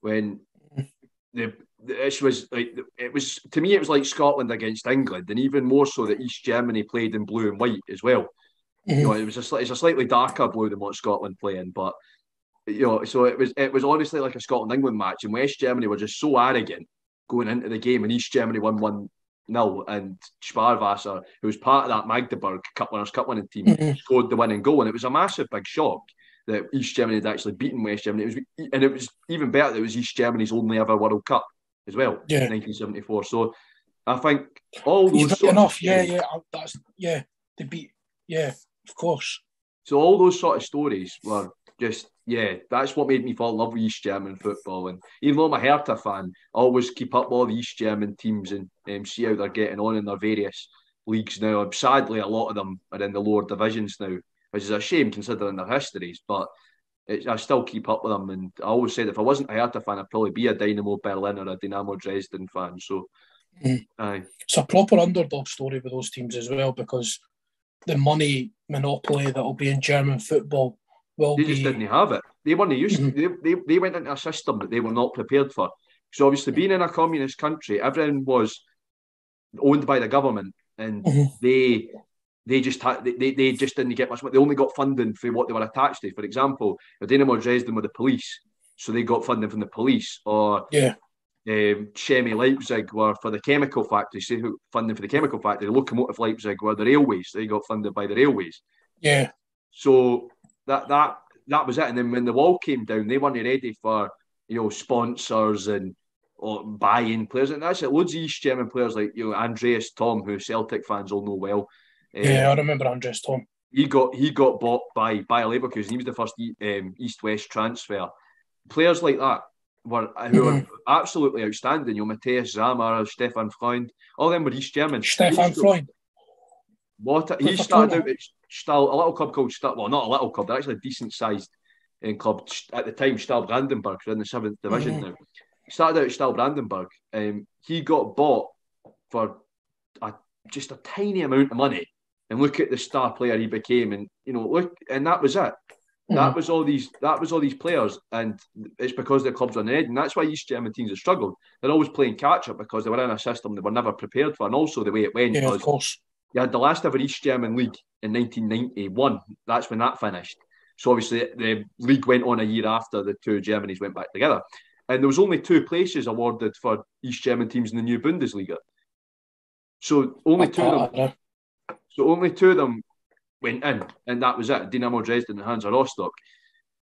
When it was like Scotland against England, and even more so that East Germany played in blue and white as well. You know, it's a slightly darker blue than what Scotland play in, but you know, so it was honestly like a Scotland-England match, and West Germany were just so arrogant going into the game, and East Germany won 1-0, and Sparwasser, who was part of that Magdeburg Cup Winners' Cup winning team, scored the winning goal, and it was a massive big shock that East Germany had actually beaten West Germany. It was even better that it was East Germany's only ever World Cup as well, in 1974. So I think all those He's right enough. They beat. Yeah, of course. So all those sort of stories were just, that's what made me fall in love with East German football. And even though I'm a Hertha fan, I always keep up with all the East German teams and see how they're getting on in their various leagues now. Sadly, a lot of them are in the lower divisions now, which is a shame considering their histories, but I still keep up with them. And I always said if I wasn't a Hertha fan, I'd probably be a Dynamo Berlin or a Dynamo Dresden fan. So, aye. It's a proper underdog story with those teams as well, because the money monopoly that will be in German football they just didn't have it. They weren't used to. They went into a system that they were not prepared for. So obviously, being in a communist country, everything was owned by the government, and they just didn't get much money. They only got funding for what they were attached to. For example, Dynamo Dresden were the police, so they got funding from the police. Or Chemie Leipzig were for the chemical factory, so funding for the chemical factory. Locomotive Leipzig were the railways; they got funded by the railways. Yeah. So that was it. And then when the wall came down, they weren't ready for sponsors and buying players. And that's it. Loads of East German players like Andreas Thom, who Celtic fans all know well. I remember Andreas Thom. He got bought by Bayer Leverkusen. He was the first East-West transfer. Players like that who were absolutely outstanding. Matthias Sammer, Stefan Freund, all of them were East German. Stefan Freund. He started out at a little club called not a little club, they're actually a decent sized club at the time, Stahl Brandenburg. They're in the 7th division now. He started out at Stahl Brandenburg. He got bought for just a tiny amount of money, and look at the star player he became, and and that was it. That was all these players, and it's because their clubs are in the head, and that's why East German teams have struggled. They're always playing catch up because they were in a system they were never prepared for, and also the way it went. Yeah, of course. You had the last ever East German League in 1991. That's when that finished. So obviously the league went on a year after the two Germanys went back together. And there was only 2 places awarded for East German teams in the new Bundesliga. So only two of them went in, and that was it. Dynamo Dresden and Hansa Rostock.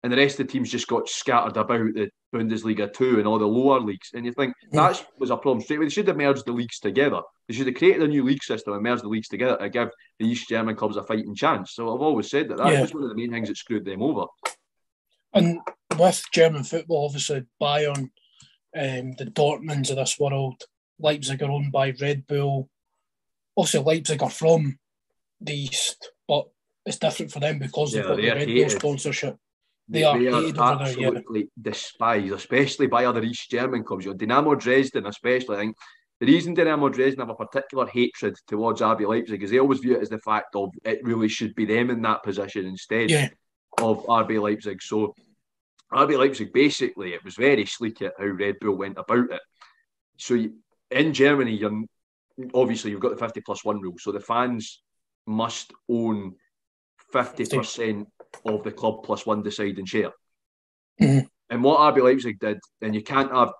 And the rest of the teams just got scattered about the Bundesliga 2 and all the lower leagues. And you think that was a problem straight away. They should have merged the leagues together. They should have created a new league system and merged the leagues together to give the East German clubs a fighting chance. So I've always said that was one of the main things that screwed them over. And with German football, obviously Bayern, the Dortmunds of this world, Leipzig are owned by Red Bull. Also, Leipzig are from the East, but it's different for them because they've got the Red Bull sponsorship. They are absolutely despised, especially by other East German clubs. Dynamo Dresden, especially. I think the reason Dynamo Dresden have a particular hatred towards RB Leipzig is they always view it as the fact of it really should be them in that position instead of RB Leipzig. So RB Leipzig, basically, it was very sleek at how Red Bull went about it. So in Germany, obviously you've got the 50+1 rule. So the fans must own 50% of the club plus one deciding share. And what RB Leipzig did, and you can't have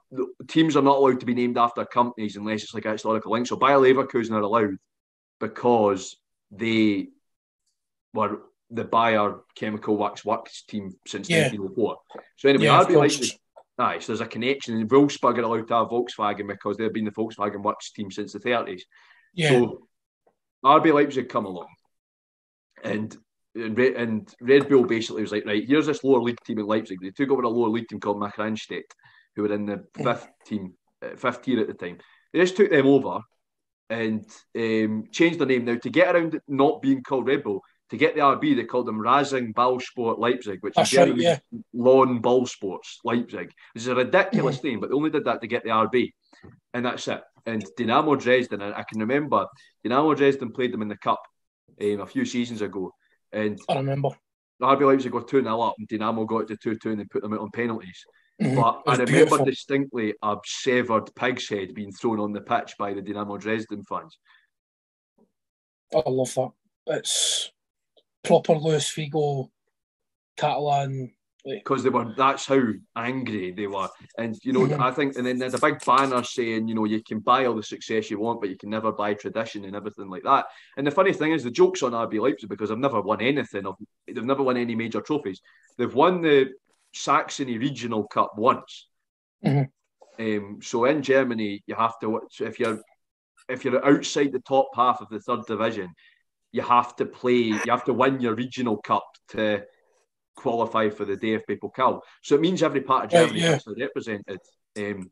teams are not allowed to be named after companies unless it's like a historical link. So Bayer Leverkusen are allowed because they were the Bayer Chemical Works team since 1904. So anyway, RB Leipzig. So there's a connection. And Wolfsburg are allowed to have Volkswagen because they've been the Volkswagen Works team since the 30s. So RB Leipzig come along, and Red Bull basically was like, right, here's this lower league team in Leipzig. They took over a lower league team called Machranstedt, who were in the fifth tier at the time. They just took them over and changed their name. Now, to get around it not being called Red Bull, to get the RB, they called them Racing Ballsport Leipzig, which is Lawn Ball Sports Leipzig. This is a ridiculous name, but they only did that to get the RB. And that's it. And Dynamo Dresden, I can remember, Dynamo Dresden played them in the Cup a few seasons ago. And I remember. RB Leipzig were 2-0 up and Dynamo got it to 2-2 and they put them out on penalties. But I remember beautiful. Distinctly a severed pig's head being thrown on the pitch by the Dynamo Dresden fans. I love that. It's proper Luis Figo, Catalan. Because that's how angry they were. And, I think, and then there's a big banner saying, you can buy all the success you want, but you can never buy tradition and everything like that. And the funny thing is, the joke's on RB Leipzig because they've never won anything. They've never won any major trophies. They've won the Saxony Regional Cup once. So in Germany, you have to, if you're if you're outside the top half of the third division, you have to win your regional cup to qualify for the DFB Pokal. So it means every part of Germany has to be represented in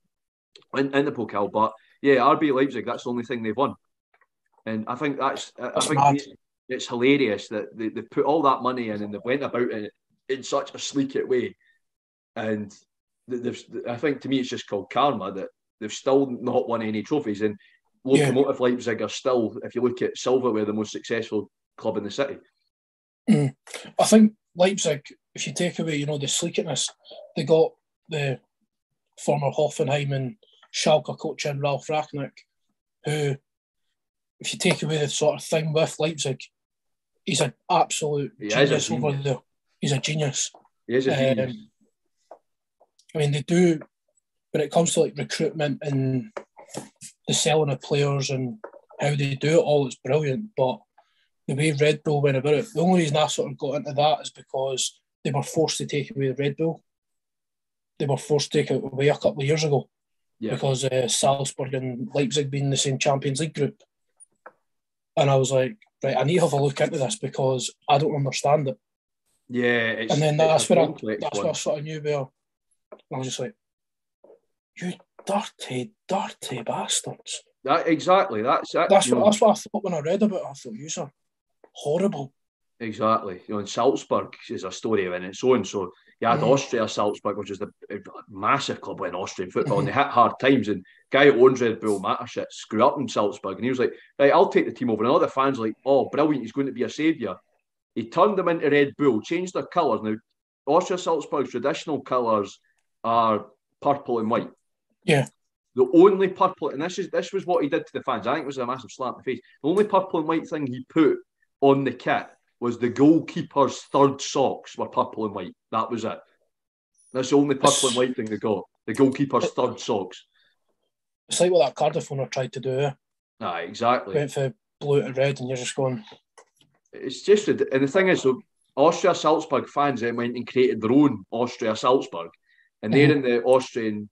the Pokal. But yeah, RB Leipzig, that's the only thing they've won. And I think it's hilarious that they put all that money in and they went about it in such a sleek way. And I think to me it's just called karma that they've still not won any trophies. And Lokomotiv Leipzig are still, if you look at silverware, the most successful club in the city. I think Leipzig, if you take away, the sleekness, they got the former Hoffenheim and Schalke coach in Ralf Rangnick, who, if you take away the sort of thing with Leipzig, he's an absolute genius over there. He's a genius. He is a genius. I mean, they do, when it comes to like recruitment and the selling of players and how they do it all, it's brilliant. But the way Red Bull went about it, the only reason I sort of got into that is because they were forced to take away the Red Bull. They were forced to take it away a couple of years ago because Salzburg and Leipzig being in the same Champions League group. And I was like, right, I need to have a look into this because I don't understand it. Yeah, and then that's where I sort of knew where I was just like, you dirty, dirty bastards. Exactly. That's what I thought when I read about it. I thought, you are horrible. Exactly. And Salzburg is a story in its own. So you had Austria Salzburg, which is a massive club in Austrian football, and they hit hard times. And guy who owns Red Bull, Mateschitz, screwed up in Salzburg, and he was like, right, I'll take the team over. And all the fans were like, oh, brilliant, he's going to be a saviour. He turned them into Red Bull, changed their colours. Now, Austria Salzburg's traditional colours are purple and white. Yeah. The only purple, and this was what he did to the fans. I think it was a massive slap in the face. The only purple and white thing he put on the kit was the goalkeeper's third socks were purple and white. That was it. That's the only purple and white thing they got. The goalkeeper's third socks. It's like what that Cardiff owner tried to do. Exactly. Went for blue to red, and you're just going. It's just, and the thing is, so Austria Salzburg fans then went and created their own Austria Salzburg, and they're in the Austrian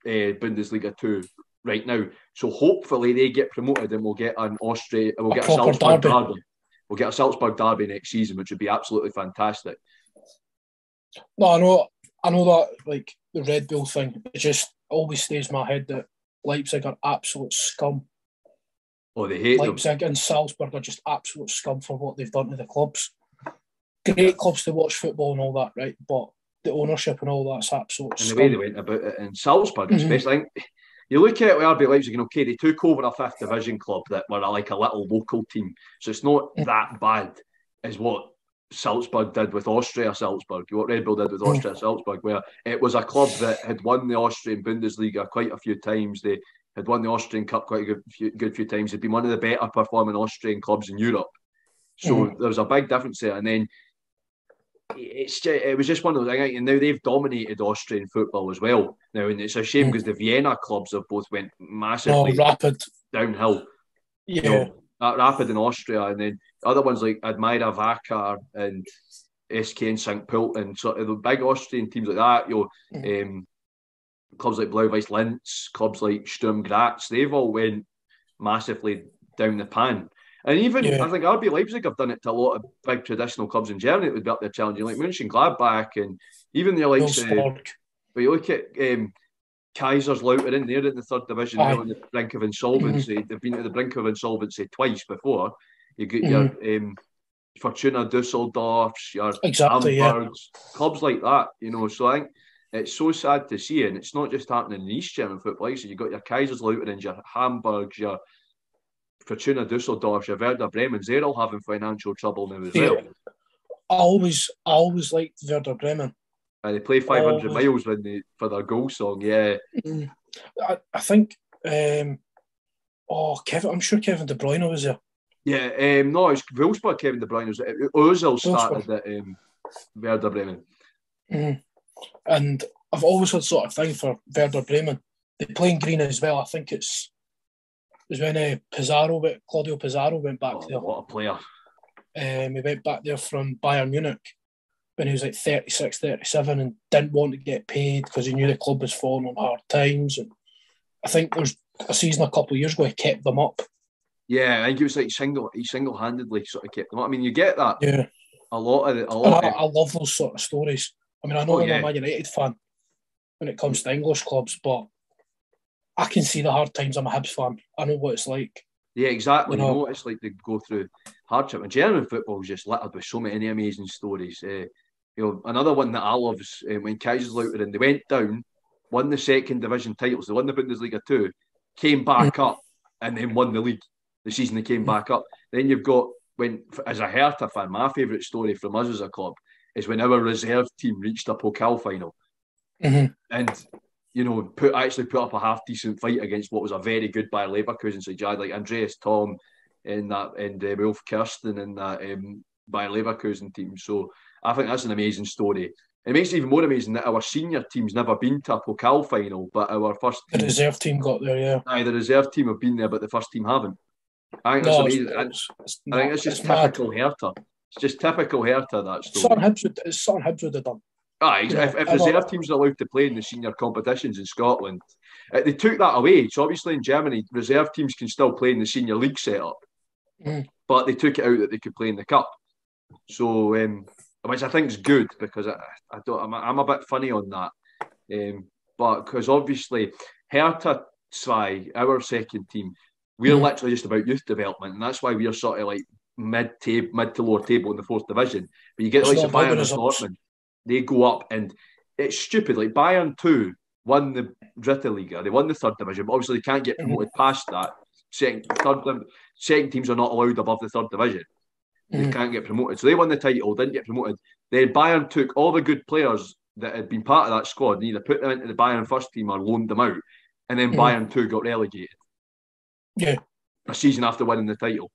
Bundesliga 2 right now. So hopefully they get promoted, and we'll get a Salzburg derby. We'll get a Salzburg derby next season, which would be absolutely fantastic. No, I know that like the Red Bull thing. It just always stays in my head that Leipzig are absolute scum. Oh, they hate Leipzig them. And Salzburg are just absolute scum for what they've done to the clubs. Great clubs to watch football and all that, right? But the ownership and all that's absolute scum. And the way they went about it in Salzburg, especially, I think, you look at it with RB Leipzig, and okay, they took over a fifth division club that were like a little local team. So it's not that bad as what Salzburg did with Austria Salzburg, what Red Bull did with Austria Salzburg, where it was a club that had won the Austrian Bundesliga quite a few times. They had won the Austrian Cup quite a good few times. They'd been one of the better performing Austrian clubs in Europe. So there was a big difference there. And then it was just one of those things. And now they've dominated Austrian football as well. Now, and it's a shame because the Vienna clubs have both went massively Rapid downhill. Yeah. Rapid in Austria, and then other ones like Admira Wacker and SK and St. Pölten, sort of the big Austrian teams like that, clubs like Blau-Weiß Linz, clubs like Sturm Graz, they've all went massively down the pan. And even, I think RB Leipzig have done it to a lot of big traditional clubs in Germany that would be up there challenging, like Mönchengladbach, and even the likes of, but you look at Kaiserslautern, they're in the third division now on the brink of insolvency. They've been at the brink of insolvency twice before. You get your Fortuna Dusseldorf, your Hamburgs, clubs like that, so I think it's so sad to see, and it's not just happening in East German football. So you've got your Kaiserslautern, your Hamburgs, your Fortuna Dusseldorf, your Werder Bremens, they're all having financial trouble now as well. I always liked Werder Bremen. And they play 500 miles for their goal song, I think, Kevin, I'm sure Kevin De Bruyne was there. Yeah, no, it's Wolfsburg, Kevin De Bruyne. Ozil started at Werder Bremen. And I've always had sort of thing for Werder Bremen. They play in green as well. I think it was when Claudio Pizarro went back there. What a player. He went back there from Bayern Munich when he was like 36, 37 and didn't want to get paid because he knew the club was falling on hard times. And I think there's a season a couple of years ago, he kept them up. Yeah, I think it was like he single-handedly sort of kept them up. I mean, you get that Yeah. a lot. I love those sort of stories. I mean, I know I'm a yeah. Man United fan when it comes to English clubs, but I can see the hard times. I'm a Hibs fan. I know what it's like. Yeah, exactly. You know what it's like to go through hardship. And German football is just littered with so many amazing stories. Another one that I love is when Kaiserslautern, they went down, won the second division titles, they won the Bundesliga 2, came back up, and then won the league the season they came back up. Then you've got, as a Hertha fan, my favourite story from us as a club is when our reserve team reached a Pokal final. Mm-hmm. And put up a half decent fight against what was a very good Bayer Leverkusen. So you had like Andreas Thom and Wolf Kirsten in that Bayer Leverkusen team. So I think that's an amazing story. It makes it even more amazing that our senior team's never been to a Pokal final, but our first team, the reserve team got there. Yeah, the reserve team have been there, but the first team haven't. I think that's amazing. I think it's just typical Hertha. It's just typical Hertha, that story. Something Hibs would have done. If reserve teams are allowed to play in the senior competitions in Scotland, they took that away. So obviously in Germany, reserve teams can still play in the senior league setup, but they took it out that they could play in the cup. So, which I think is good because I'm a bit funny on that, but because obviously Hertha Zwei, our second team, we're literally just about youth development, and that's why we're sort of like mid to lower table in the fourth division. But you get like Bayern and Dortmund. They go up, and it's stupid. Like Bayern 2 won the Dritte Liga, they won the third division, but obviously they can't get promoted past that. Second teams are not allowed above the third division. They can't get promoted. So they won the title, didn't get promoted. Then Bayern took all the good players that had been part of that squad and either put them into the Bayern first team or loaned them out. And then Bayern 2 got relegated. Yeah. A season after winning the title.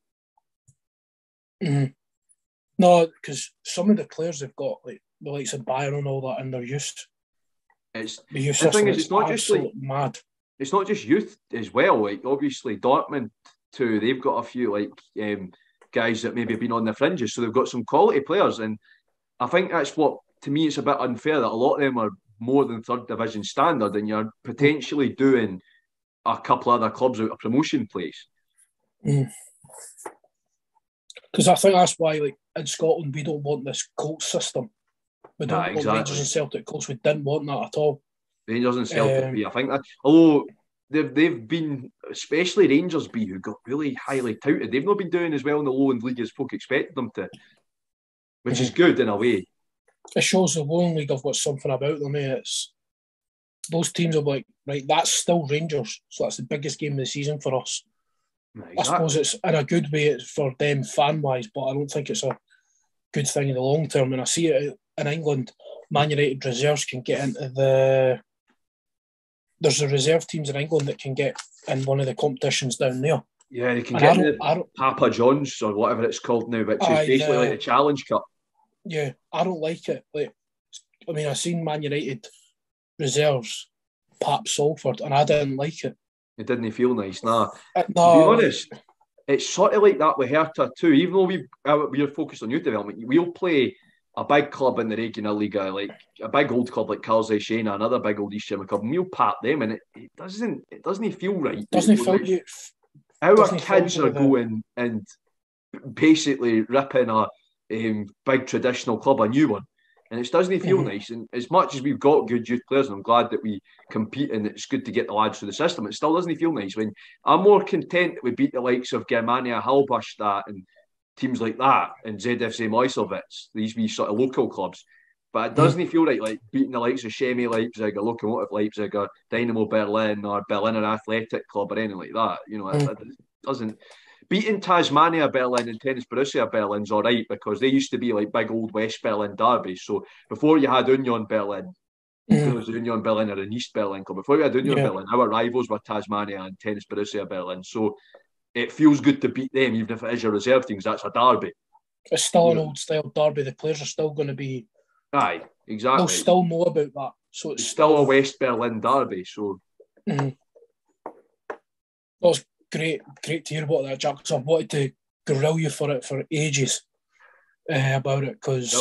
No, because some of the players they've got, like the likes of Bayern and all that, and they're used. The thing is, it's not just like mad. It's not just youth as well. Like obviously Dortmund too, they've got a few like guys that maybe have been on the fringes, so they've got some quality players, and I think that's what, to me, it's a bit unfair that a lot of them are more than third division standard, and you're potentially doing a couple other clubs out of promotion place. Because I think that's why, like in Scotland, we don't want this cult system. We don't want Rangers and Celtic coach. We didn't want that at all. Rangers and Celtic B, I think that, although they've been, especially Rangers B, who got really highly touted, they've not been doing as well in the Lowland League as folk expected them to, which is good in a way. It shows the Lowland League have got something about them. It's those teams are like, right, that's still Rangers, so that's the biggest game of the season for us. Exactly. I suppose it's in a good way for them fan-wise, but I don't think it's a good thing in the long term. And I see it in England, Man United reserves can get into the... There's the reserve teams in England that can get in one of the competitions down there. Yeah, they can get the Papa John's or whatever it's called now, which is basically like the Challenge Cup. Yeah, I don't like it. Like, I mean, I've seen Man United reserves, Pap Salford, and I didn't like it. It didn't feel nice, nah. To be honest, it's sort of like that with Hertha too. Even though we're focused on youth development, we'll play a big club in the Regional Liga, like a big old club like Carlsberg Siena, another big old East German club, and we'll pat them, and it doesn't feel right. Doesn't feel like our kids are going and basically ripping a big traditional club a new one, and it doesn't feel nice. And as much as we've got good youth players, and I'm glad that we compete, and it's good to get the lads through the system, it still doesn't feel nice. When I'm more content that we beat the likes of Germania Halberstadt and teams like that, and ZFC Moisovitz, these wee sort of local clubs. But it doesn't feel right, like beating the likes of Chemie Leipzig or Lokomotiv Leipzig or Dynamo Berlin or Berliner Athletic Club or anything like that. You know, it doesn't. Beating Tasmania Berlin and Tennis Borussia Berlin's all right, because they used to be like big old West Berlin derbies. So before you had Union Berlin, there was Union Berlin or an East Berlin club. Before we had Union Berlin, our rivals were Tasmania and Tennis Borussia Berlin. So it feels good to beat them, even if it is your reserve teams. That's a derby. It's still an old style derby. The players are still going to be. Aye, exactly. They'll still know about that. So it's still a West Berlin derby. So that was great to hear about that, Jack. Because I've wanted to grill you for it for ages about it, because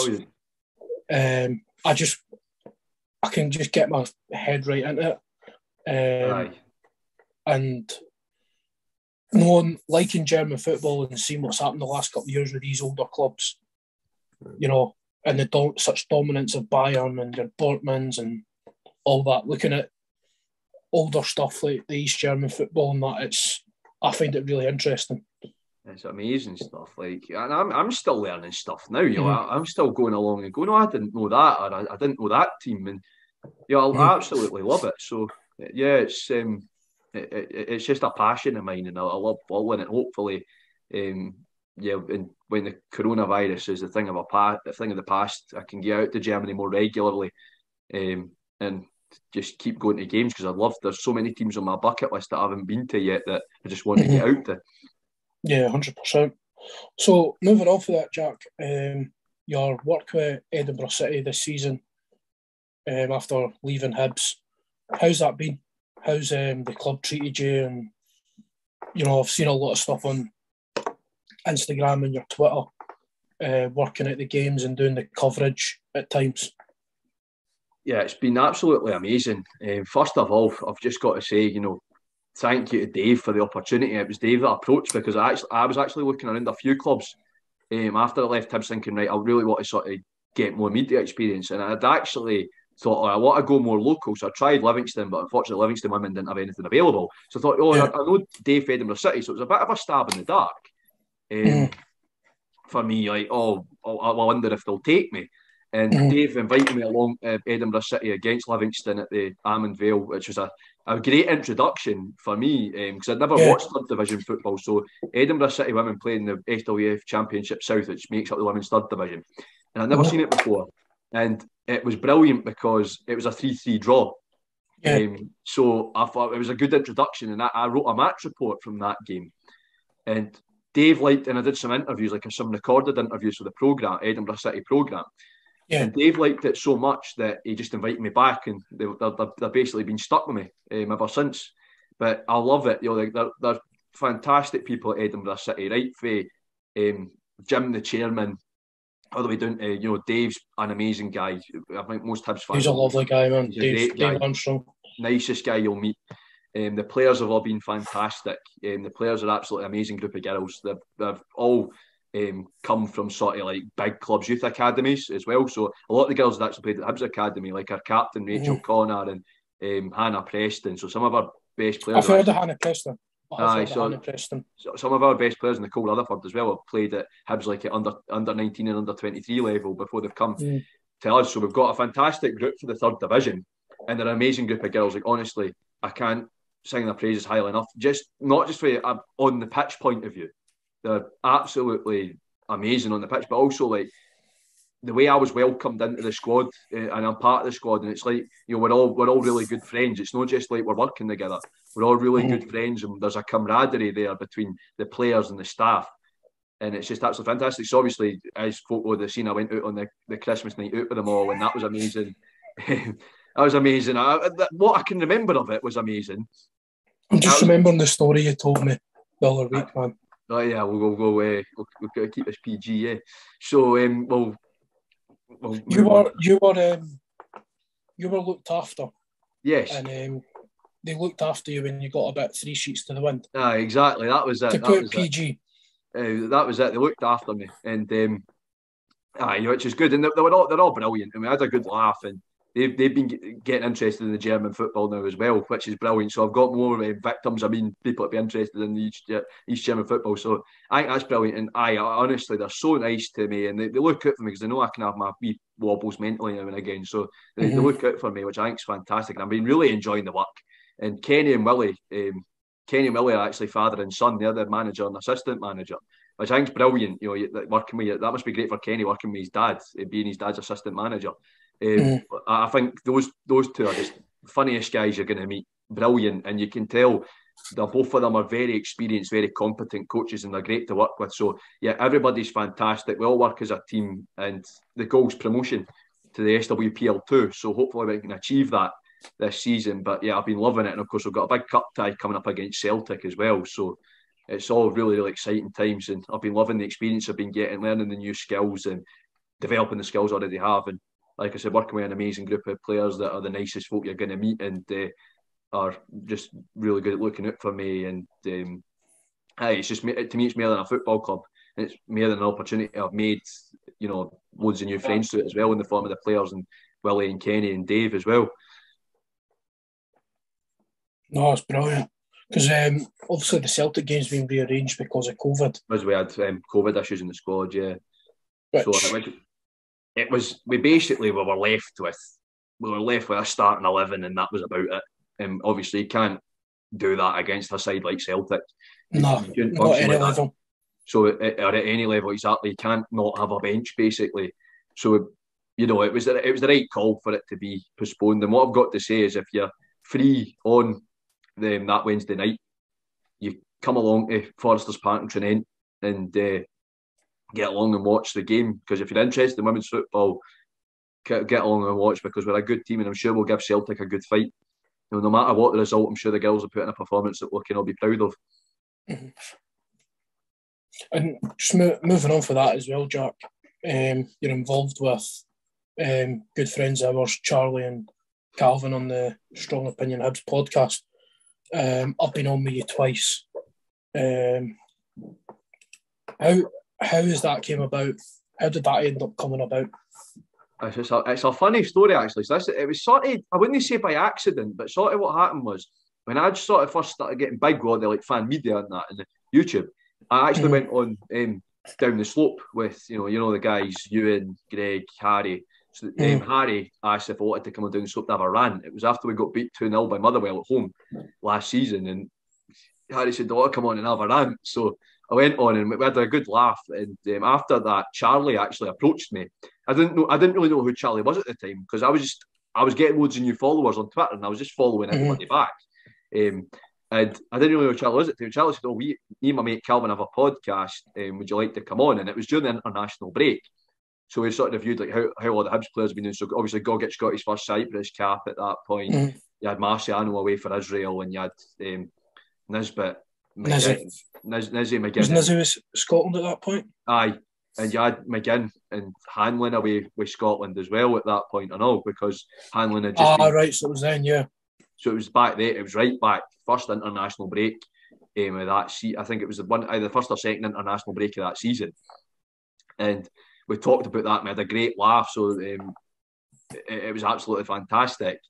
I can just get my head right into it. Aye. and knowing, liking German football and seeing what's happened the last couple of years with these older clubs, you know, and the such dominance of Bayern and their Dortmunds and all that, looking at older stuff like the East German football and that, I find it really interesting. It's amazing stuff. Like, and I'm still learning stuff now. You know, I'm still going along and going, "Oh, I didn't know that," or "I didn't know that team," and I absolutely love it. So yeah, it's just a passion of mine, and I love following it. Hopefully, and when the coronavirus is a thing of the past, I can get out to Germany more regularly, and just keep going to games because there's so many teams on my bucket list that I haven't been to yet that I just want to get out to. Yeah, 100%. So moving on for that, Jack, your work with Edinburgh City this season, after leaving Hibs, how's that been? How's the club treated you? And I've seen a lot of stuff on Instagram and your Twitter, working at the games and doing the coverage at times. Yeah, it's been absolutely amazing. First of all, I've just got to say, thank you to Dave for the opportunity. It was Dave that approached because I was actually looking around a few clubs after I left Hibs, thinking, right, I really want to sort of get more media experience, and I'd actually thought, I want to go more local. So I tried Livingston, but unfortunately Livingston women didn't have anything available. So I thought, I know Dave Edinburgh City, so it was a bit of a stab in the dark for me. Like, I wonder if they'll take me. And Dave invited me along to Edinburgh City against Livingston at the Almond Vale, which was a great introduction for me because I'd never watched third division football. So Edinburgh City women playing the SWF Championship South, which makes up the women's third division. And I'd never seen it before. And it was brilliant because it was a 3-3 draw. So I thought it was a good introduction, and I wrote a match report from that game. And Dave liked, and I did some interviews, like some recorded interviews for the programme, Edinburgh City programme. Yeah. And Dave liked it so much that he just invited me back, and they've basically been stuck with me ever since. But I love it. They're fantastic people at Edinburgh City, right? For Jim, the chairman, all the way down to Dave's an amazing guy. I think most Hibs fans. He's a lovely guy, man. Dave Armstrong, nicest guy you'll meet. The players have all been fantastic. The players are absolutely amazing group of girls. They've all come from sort of like big clubs, youth academies as well. So a lot of the girls that actually played at Hibs Academy, like our captain Rachel Connor and Hannah Preston. So some of our best players. I've heard of Hannah Preston. Some of our best players, Nicole Rutherford as well, have played at Hibs like at under 19 and under 23 level before they've come to us. So we've got a fantastic group for the third division, and they're an amazing group of girls. Like, honestly, I can't sing their praises highly enough. Not just for on the pitch point of view. They're absolutely amazing on the pitch, but also like the way I was welcomed into the squad, and I'm part of the squad, and it's like we're all really good friends. It's not just like we're working together; we're all really good friends, and there's a camaraderie there between the players and the staff, and it's just absolutely fantastic. So obviously, as folk would have seen, I went out on the Christmas night out with them all, and that was amazing. That was amazing. What I can remember of it was amazing. I'm just remembering the story you told me the other week, man. Oh yeah, we'll go. We've got to keep this PG. Yeah. So you were looked after. Yes. And they looked after you when you got about 3 sheets to the wind. Exactly. That was it. To put PG. That was it. They looked after me, and which is good. And they're all brilliant, and we had a good laugh, and they've been getting interested in the German football now as well, which is brilliant. So I've got more victims. I mean, people that be interested in the East German football. So I think that's brilliant. And honestly, they're so nice to me, and they look out for me because they know I can have my wee wobbles mentally now and again. So they look out for me, which I think is fantastic. And I've been really enjoying the work. And Kenny and Willie are actually father and son. They're the manager and assistant manager, which I think is brilliant. Working with that must be great for Kenny working with his dad, being his dad's assistant manager. I think those two are just funniest guys you're going to meet. Brilliant, and you can tell that both of them are very experienced, very competent coaches, and they're great to work with. So yeah, everybody's fantastic. We all work as a team, and the goal's promotion to the SWPL2. So hopefully we can achieve that this season. But yeah, I've been loving it, and of course we've got a big cup tie coming up against Celtic as well. So it's all really, really exciting times, and I've been loving the experience I've been getting, learning the new skills and developing the skills I already have. And like I said, working with an amazing group of players that are the nicest folk you're going to meet, and are just really good at looking out for me. And it's just, to me, it's more than a football club. It's more than an opportunity. I've made, loads of new friends through it as well, in the form of the players, and Willie and Kenny and Dave as well. No, it's brilliant. Because obviously the Celtic game's been rearranged because of COVID. Because we had COVID issues in the squad, yeah. Which, so it was we were left with a starting 11, and that was about it. Obviously, you can't do that against a side like Celtic. No, not at any level. So at any level, exactly, you can't not have a bench, basically. So, it was the right call for it to be postponed. And what I've got to say is, if you're free on that Wednesday night, you come along to Foresters Park in Trinent and get along and watch the game. Because if you're interested in women's football, get along and watch, because we're a good team, and I'm sure we'll give Celtic a good fight. No matter what the result, I'm sure the girls will put in a performance that we can all be proud of. Mm-hmm. And just moving on for that as well, Jack, you're involved with good friends of ours, Charlie and Calvin, on the Strong Opinion Hibs podcast. I've been on with you twice. How has that came about? How did that end up coming about? It's a funny story, actually. So it was sort of, I wouldn't say by accident, but sort of what happened was, when I just sort of first started getting big with the fan media and that, and YouTube, I actually went on down the slope with the guys, Ewan, Greg, Harry. So Harry asked if I wanted to come on down the slope to have a rant. It was after we got beat 2-0 by Motherwell at home last season, and Harry said, "Do you want to come on and have a rant?" So I went on and we had a good laugh. And after that, Charlie actually approached me. I didn't really know who Charlie was at the time, because I was getting loads of new followers on Twitter, and I was just following everybody back. And I didn't really know who Charlie was at the time. Charlie said, me and my mate Calvin have a podcast. Would you like to come on? And it was during the international break. So we sort of viewed like how all the Hibs players have been doing. So obviously Gogic got his first Cyprus cap at that point. You had Marciano away for Israel, and you had Nisbet. Nizzy McGinn. Was Nizzy with Scotland at that point? Aye. And you had McGinn and Hanlon away with Scotland as well at that point, and all, because Hanlon had just right, so it was then, yeah. So it was back there. It was right back, first international break of that season. I think it was either the first or second international break of that season. And we talked about that and we had a great laugh. So it was absolutely fantastic.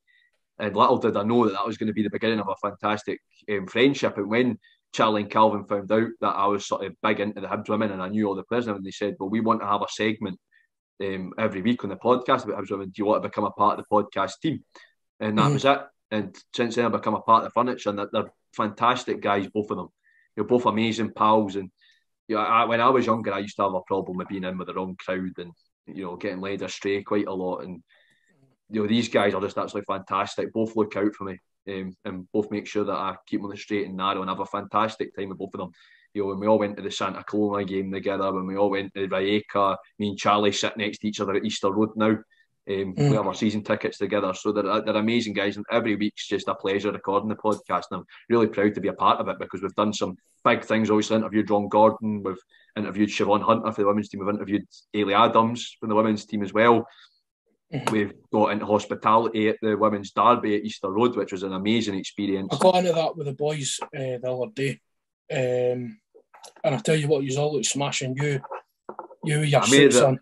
And little did I know that was going to be the beginning of a fantastic friendship. And when Charlie and Calvin found out that I was sort of big into the Hibs women and I knew all the players, and they said, "Well, we want to have a segment every week on the podcast about Hibs women. Do you want to become a part of the podcast team?" And that was it. And since then, I've become a part of the furniture, and they're fantastic guys, both of them. You're both amazing pals. And when I was younger, I used to have a problem with being in with the wrong crowd and getting led astray quite a lot. And these guys are just absolutely fantastic. Both look out for me, and both make sure that I keep on the straight and narrow, and have a fantastic time with both of them. When we all went to the Santa Coloma game together, when we all went to Rijeka, me and Charlie sit next to each other at Easter Road now. We have our season tickets together. So they're amazing guys, and every week's just a pleasure recording the podcast, and I'm really proud to be a part of it, because we've done some big things. Obviously interviewed Ron Gordon, we've interviewed Siobhan Hunter for the women's team, we've interviewed Ailey Adams from the women's team as well. We've got into hospitality at the women's derby at Easter Road, which was an amazing experience. I got into that with the boys the other day, and I tell you what, you all look smashing. You with your suit, son.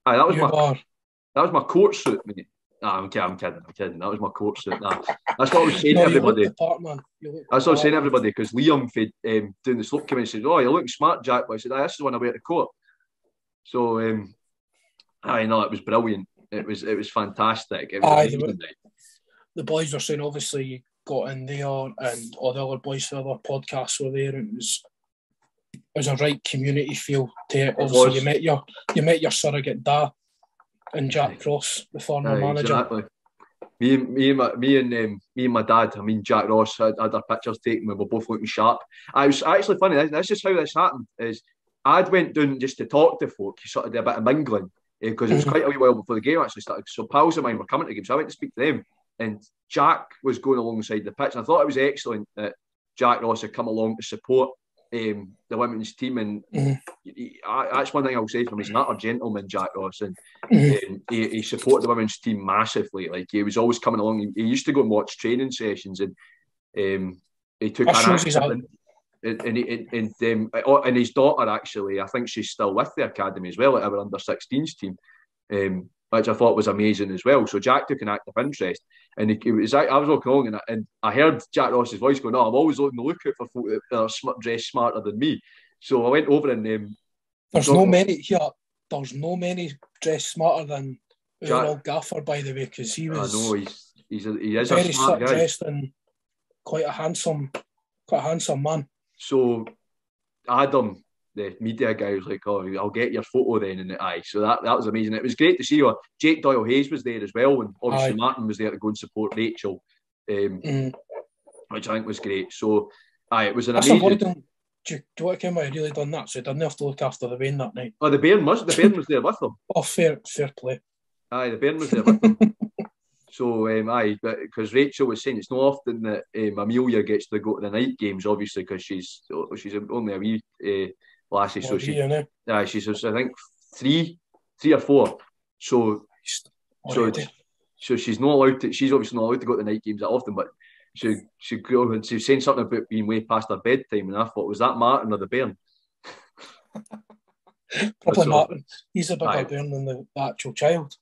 That was my court suit, mate. Nah, I'm kidding. That was my court suit. Nah. That's what I was saying to everybody. That's what I was saying to everybody, because Liam doing the slope came in and said, "Oh, you're looking smart, Jack." But I said, "This is when I wear the court." So, I know it was brilliant. It was fantastic. It was amazing. The boys were saying, obviously, you got in there, and all the other boys for the other podcasts were there, and it was a right community feel to it. Obviously, you met your surrogate dad and Jack Ross, the former manager. Exactly. Me and my dad, Jack Ross, had our pictures taken. We were both looking sharp. It was actually funny. This is how this happened. I'd went down just to talk to folk, sort of do a bit of mingling, because it was quite a wee while before the game actually started. So pals of mine were coming to the game, so I went to speak to them. And Jack was going alongside the pitch. And I thought it was excellent that Jack Ross had come along to support the women's team. And that's one thing I'll say from him. He's not a gentleman, Jack Ross, and he supported the women's team massively. Like, he was always coming along. He used to go and watch training sessions, and he took an accident. And his daughter, actually, I think she's still with the academy as well at our under-16s team, which I thought was amazing as well. So Jack took an active interest, and I was walking along, and I heard Jack Ross's voice going, "Oh, I'm always on the lookout for folk that are dressed smarter than me." So I went over and there's no many dressed smarter than our old gaffer, by the way, because he was. I know he is very a smart guy, dressed and quite a handsome man. So Adam, the media guy, was like, "Oh, I'll get your photo then." And so that was amazing. It was great to see. Jake Doyle Hayes was there as well, and obviously Martin was there to go and support Rachel, which I think was great. So it was an amazing. Do you want to come out and really done that? So he didn't have to look after the Wayne that night. Oh, the Bairn was there with them. Oh, fair play. The Bairn was there with them. So, because Rachel was saying it's not often that Amelia gets to go to the night games, obviously, because she's only a wee lassie. So she's I think three or four. So she's not allowed to. She's obviously not allowed to go to the night games that often, but she go and she was saying something about being way past her bedtime, and I thought, was that Martin or the Bairn? Probably Martin. He's a bigger Bairn than the actual child.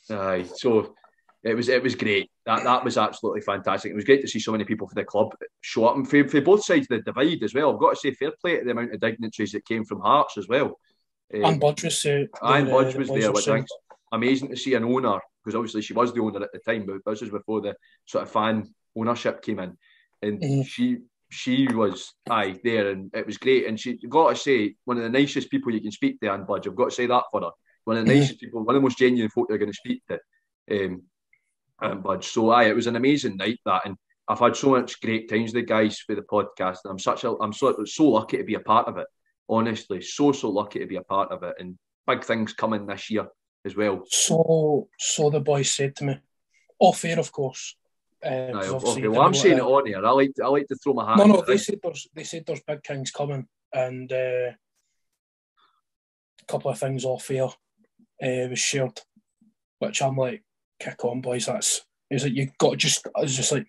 So it was great. That was absolutely fantastic. It was great to see so many people for the club show up, and for both sides of the divide as well. I've got to say, fair play to the amount of dignitaries that came from Hearts as well. And Budge was there. And Budge was there, which I think amazing to see an owner, because obviously she was the owner at the time, but this was before the sort of fan ownership came in, and she was there, and it was great. And she got to say, one of the nicest people you can speak to, Anne Budge. I've got to say that for her. One of the nicest people, one of the most genuine folk they're going to speak to. Anne Budge. So it was an amazing night, that, and I've had so much great times with the guys for the podcast, and I'm so lucky to be a part of it. Honestly, so lucky to be a part of it, and big things coming this year as well. So the boys said to me, off air, of course. Okay, well, I'm saying it on here. I like to throw my hat. No, they said there's big things coming, and a couple of things off air was shared, which I'm like, kick on, boys. It's like you got just. I was just like,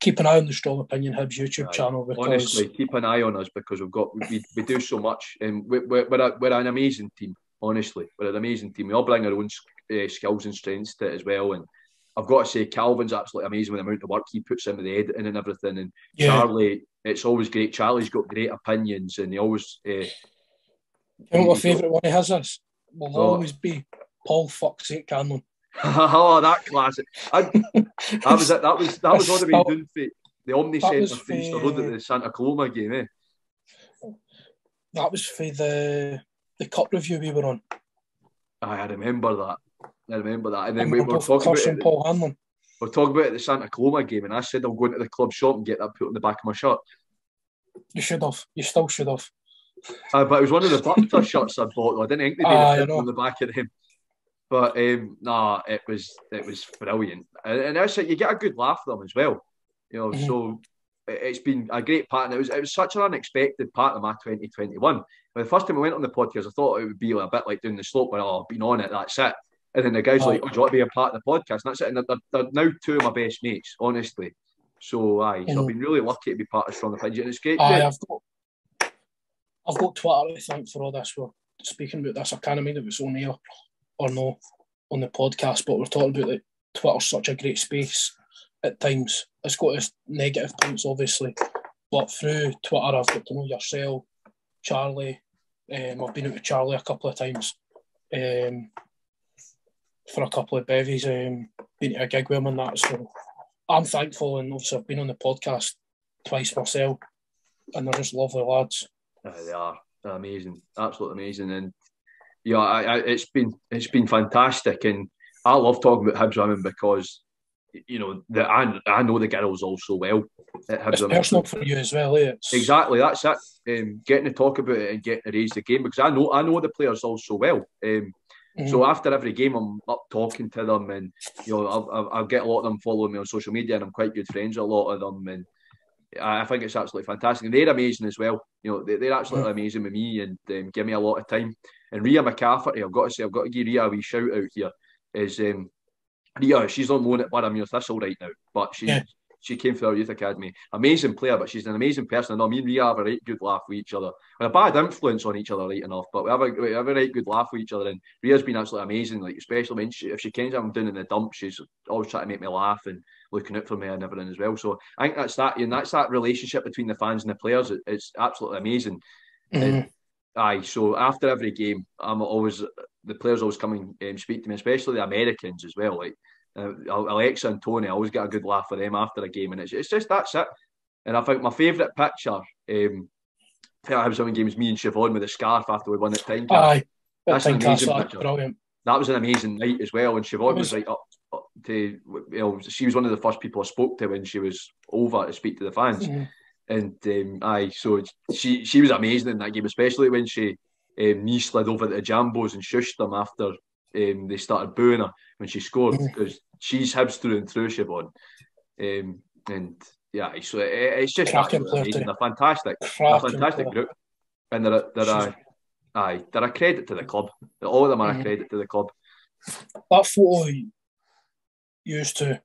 keep an eye on the Strong Opinion Hibs YouTube channel, because honestly, keep an eye on us, because we do so much, and we're an amazing team. Honestly, we're an amazing team. We all bring our own skills and strengths to it as well, and I've got to say, Calvin's absolutely amazing with the amount of work he puts in with the editing and everything. And Charlie, it's always great. Charlie's got great opinions, and he always. You know what my favourite one he has is? Will always be Paul fuck's sake Canlon. Oh, that classic! That was it. That was all the way doing for the Omni Centre for Easter Road at the Santa Coloma game, eh? That was for the cup review we were on. I remember that. And then we were talking about it. Paul Hanlon. We're talking about it at the Santa Coloma game, and I said I'm going to the club shop and get that put on the back of my shirt. You should have. You still should have. But it was one of the Butter shirts I bought. I didn't think they did on the back of them. But it was brilliant, and that's it. You get a good laugh from them as well, you know. So it's been a great part, and it was such an unexpected part of my 2021. But the first time I went on the podcast, I thought it would be a bit like doing the slope, where I've been on it, that's it. And then the guys like, "Oh, do you want to be a part of the podcast?" And that's it. And they're now two of my best mates, honestly. So I've been really lucky to be part of Strong Opinion, and it's great. I've got Twitter to thank for all this. We're speaking about this. I can't remember if it's on here or no on the podcast, but we're talking about, like, Twitter's such a great space at times. It's got its negative points, obviously, but through Twitter I've got to know yourself, Charlie. I've been out with Charlie a couple of times for a couple of bevies, been to a gig with him and that, so I'm thankful. And obviously I've been on the podcast twice myself, and they're just lovely lads. They are. They're amazing, absolutely amazing. And it's been fantastic, and I love talking about Hibs women, because you know I know the girls all so well. It's personal for you as well, eh? Exactly, that's it. Getting to talk about it and getting to raise the game, because I know the players all so well. So after every game, I'm up talking to them, and you know I'll get a lot of them following me on social media, and I'm quite good friends with a lot of them, and I think it's absolutely fantastic. And they're amazing as well. You know, they're absolutely amazing with me and give me a lot of time. And Rhea McCafferty, I've got to give Rhea a wee shout out here. Is Rhea, she's on loan at Barramere Thistle right now, but she came through our youth academy. Amazing player, but she's an amazing person. I know me and Rhea have a right good laugh with each other. We're a bad influence on each other, right enough, but we have a right good laugh with each other. And Rhea's been absolutely amazing, like especially when if she kens I'm doing in the dump, she's always trying to make me laugh and looking out for me and everything as well. So I think that's that, and that's that relationship between the fans and the players. It's absolutely amazing. And, so after every game, the players always come and speak to me, especially the Americans as well. Like Alexa and Tony, I always get a good laugh for them after a game, and it's just that's it. And I think my favourite picture for Hibs winning game is me and Siobhan with the scarf after we won at Tynecastle. That's an amazing picture. Brilliant. That was an amazing night as well, and Siobhan was right up to, she was one of the first people I spoke to when she was over to speak to the fans. And so she was amazing in that game, especially when she knee slid over the Jambos and shushed them after they started booing her when she scored, because she's Hibs through and through, Siobhan. And yeah, so it's just amazing. They're fantastic. They're a fantastic group, and they're a credit to the club. All of them are a credit to the club. That photo used to,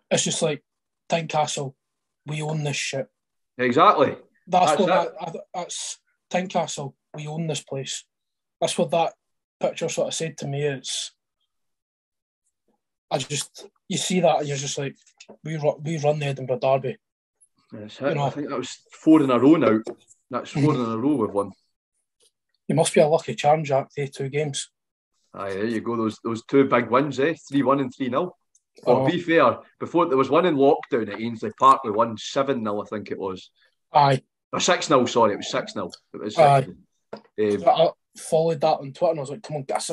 it's just like Tynecastle, we own this shit. Exactly. That's Tynecastle, we own this place. That's what that picture sort of said to me. You see that and you're just like, we run the Edinburgh Derby. Yes, I think that was 4 in a row now. That's 4 in a row we've won. You must be a lucky charm, Jack, they 2 games. Aye, there you go. Those 2 big wins, 3-1 and 3-0. But to be fair, before there was one in lockdown at Ainsley Park, we won 7-0, I think it was. Aye. Or 6-0, sorry, it was 6-0. It was 6-0. I followed that on Twitter and I was like, come on, get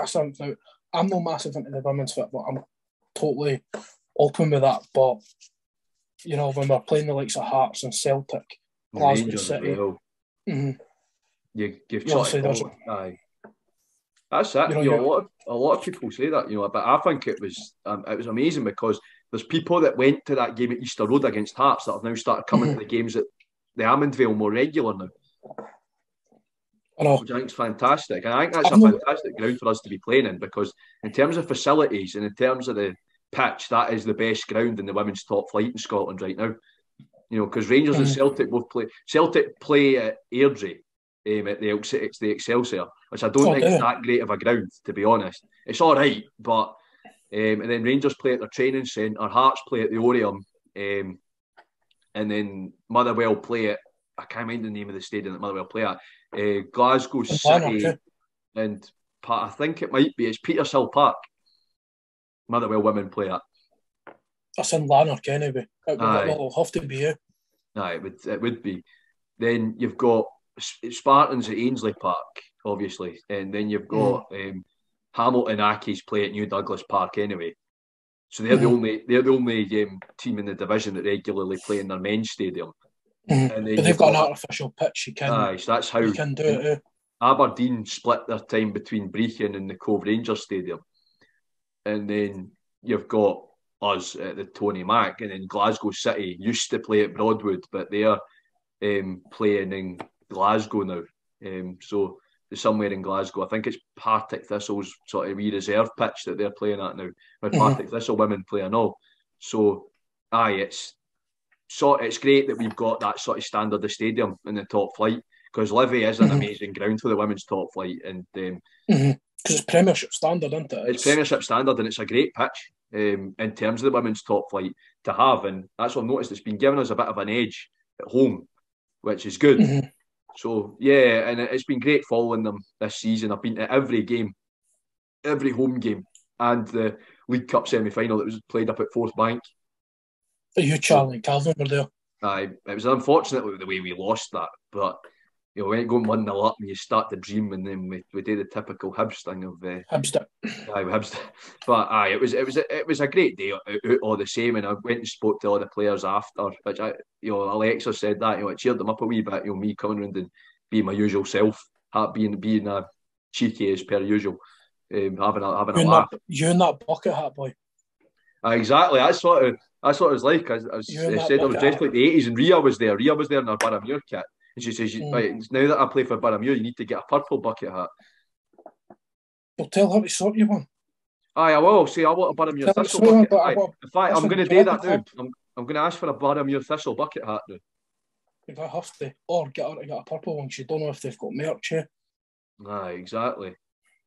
something out. I'm not massive into the women's football, I'm totally open with that. But, you know, when we're playing the likes of Hearts and Celtic, Glasgow City. Well. You've shot it. Aye. That's it. A lot of people say that, but I think it was amazing because there's people that went to that game at Easter Road against Hearts that have now started coming to the games at the Almondvale more regular now. I know. Which I think is fantastic. And I think that's a fantastic ground for us to be playing in, because in terms of facilities and in terms of the pitch, that is the best ground in the women's top flight in Scotland right now. Because Rangers and Celtic both play. Celtic play at Airdrie. At the Excelsior, which I don't think is that great of a ground, to be honest. It's all right, but and then Rangers play at their training centre, Hearts play at the Orium, and then Motherwell play at, I can't remember the name of the stadium that Motherwell play at, Glasgow City, and I think it's Petershill Park. Motherwell women play at. That's in Lanark anyway. It'll have to be. Aye, it would be. Then you've got Spartans at Ainsley Park, obviously, and then you've got Hamilton Accies play at New Douglas Park anyway. So they're the only team in the division that regularly play in their men's stadium. And then but they've got an artificial pitch. So that's how you can do it. Aberdeen split their time between Brechin and the Cove Rangers Stadium, and then you've got us at the Tony Mac, and then Glasgow City used to play at Broadwood, but they're playing in Glasgow now, so there's somewhere in Glasgow. I think it's Partick Thistle's sort of reserve pitch that they're playing at now, where Partick Thistle women play and all. So, it's great that we've got that sort of standard of stadium in the top flight, because Livy is an amazing ground for the women's top flight, and because it's Premiership standard, isn't it? It's Premiership standard, and it's a great pitch in terms of the women's top flight to have, and that's what I've noticed. It's been giving us a bit of an edge at home, which is good. So, and it's been great following them this season. I've been to every game, every home game, and the League Cup semi-final that was played up at Forth Bank. You, Charlie and Calvin were there. It was unfortunate the way we lost that, but we went going 1-0 up and you start to dream, and then we did the typical Hibs thing of Hibs. But it was a great day all the same, and I went and spoke to all the players after, which Alexa said that it cheered them up a wee bit. Me coming around and being my usual self, being cheeky as per usual, having a laugh. You in that bucket hat, boy. Exactly. That's sort of That's what it was like. I said I was dressed like the 80s, and Rhea was there. Rhea was there in her Barramure kit. And she says, right, now that I play for Barramure, you need to get a purple bucket hat. Well, tell her to sort you one. Aye, I will. See, I want a Barramure Thistle bucket hat. In fact, I'm going to do that now. I'm going to ask for a Barramure Thistle bucket hat now. I have to. Or get her to get a purple one. She don't know if they've got merch here. Aye, exactly.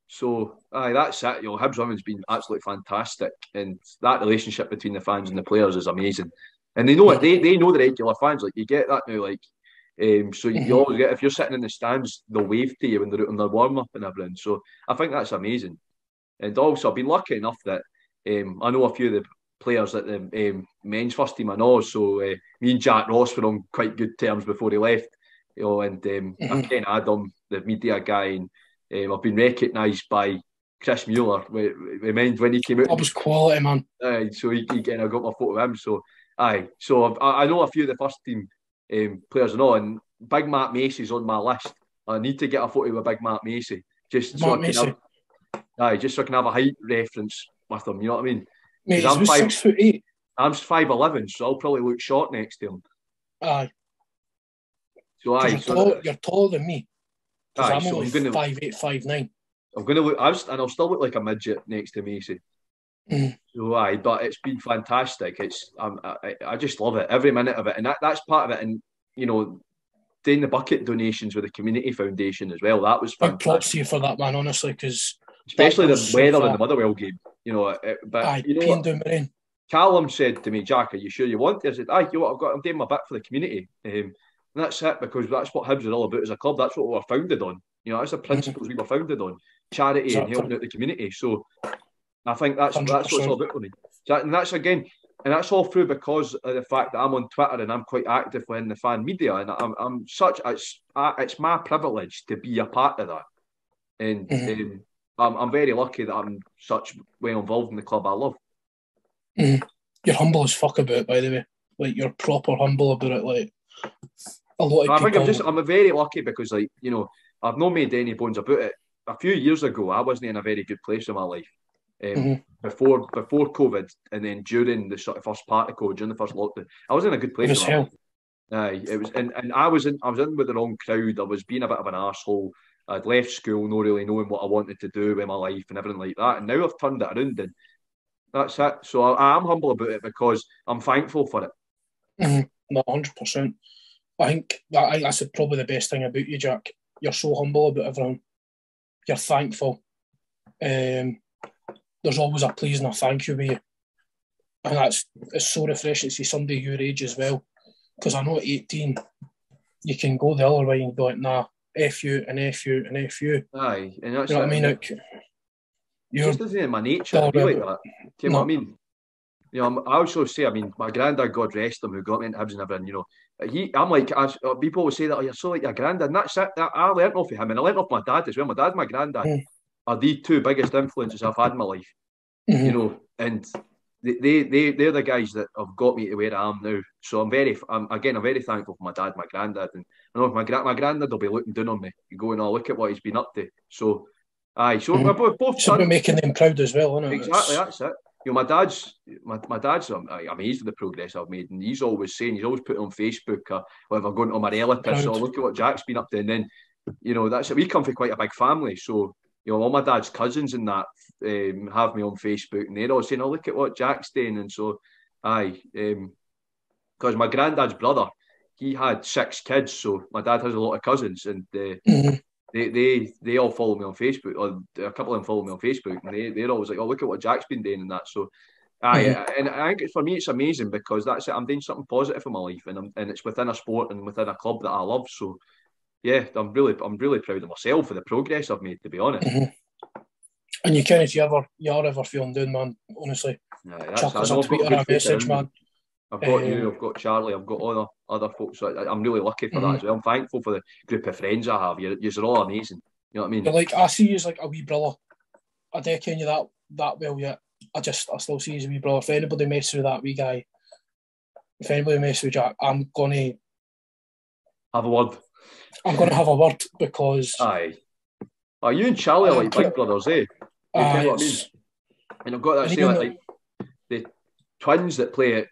So, that's it. Hibs Women's been absolutely fantastic, and that relationship between the fans and the players is amazing. And they know it. They know the regular fans. Like, you get that now. Like, so you always get, if you're sitting in the stands, they'll wave to you when they're out on their warm up and everything. So I think that's amazing. And also, I've been lucky enough that I know a few of the players at the men's first team I know. So me and Jack Ross were on quite good terms before he left. And Ken Adam, the media guy, and I've been recognised by Chris Mueller. When he came out. That was quality, man. So I got my photo of him. So so I know a few of the first team players and all. And Big Matt Macy's on my list. I need to get a photo with Big Matt Macy just so I can have a height reference with him. You know what I mean? Mate, he's 6'8". I'm 5'11", so I'll probably look short next to him. Aye. So you're taller than me. Aye, I'm only 5'8", 5'9". I'm going to look, and I'll still look like a midget next to Macy. So but it's been fantastic. I just love it, every minute of it, and that's part of it. And doing the bucket donations with the community foundation as well. That was fantastic. Big props to you for that, man. Honestly, because especially the weather in the Motherwell game. Callum said to me, "Jack, are you sure you want this?" I said, "Aye, you know what? I'm doing my bit for the community." And that's it, because that's what Hibs are all about as a club. That's what we were founded on. That's the principles we were founded on: charity and helping out the community. So I think that's what it's all about for me. And that's all through because of the fact that I'm on Twitter and I'm quite active in the fan media, and it's my privilege to be a part of that. And I'm very lucky that I'm such well involved in the club I love. You're humble as fuck about it, by the way. Like, you're proper humble about it. Like, a lot of people. I'm very lucky because, I've not made any bones about it. A few years ago, I wasn't in a very good place in my life. Before COVID, and then during the sort of first part of COVID, during the first lockdown, I was in a good place. It was hell. It was, and I was in with the wrong crowd. I was being a bit of an arsehole. I'd left school, not really knowing what I wanted to do with my life and everything like that. And now I've turned it around, and that's it. So I am humble about it because I'm thankful for it. No, 100%. I think that's probably the best thing about you, Jack. You're so humble about everything. You're thankful. There's always a please and a thank you with you. And it's so refreshing to see somebody your age as well. Because I know at 18, you can go the other way and be like, nah, F you and F you and F you. Aye. And that's, you know what I mean? It just isn't in my nature to be like that. Do you know what I mean? I also say, my granddad, God rest him, who got me into Hibs and everything, I'm like, people will say that, you're so like your granddad, and that's it. I learnt off of him, and I learnt off my dad as well. My dad and my granddad are the two biggest influences I've had in my life. And they're the guys that have got me to where I am now. So I'm very thankful for my dad and my granddad. And I know my granddad will be looking down on me and going, "Oh, look at what he's been up to." So, we're both should be making them proud as well, isn't it? Exactly, that's it. My dad's amazed at the progress I've made, and he's always putting on Facebook or whatever, going to my relatives, so look at what Jack's been up to. And then, that's it. We come from quite a big family, so all my dad's cousins and that have me on Facebook, and they're all saying, "Oh, look at what Jack's doing." And so, because my granddad's brother, he had 6 kids, so my dad has a lot of cousins, and they all follow me on Facebook, or a couple of them follow me on Facebook, and they're always like, "Oh, look at what Jack's been doing," and that. So, and I think for me it's amazing because that's it. I'm doing something positive in my life, and it's within a sport and within a club that I love. So, yeah, I'm really proud of myself for the progress I've made, to be honest. And you can, if you're ever feeling down, man, honestly, chuck us a tweet or a message, man. I've got you, I've got Charlie, I've got all the other folks. So I'm really lucky for that as well. I'm thankful for the group of friends I have. You're all amazing. You know what I mean? But like, I see you as like a wee brother. I don't ken you that well yet. I still see you as a wee brother. If anybody messes with that wee guy, if anybody messes with Jack, I'm gonna have a word. I'm gonna have a word because you and Charlie are like big brothers, eh? You know what I mean? And I've got that say like the twins that play at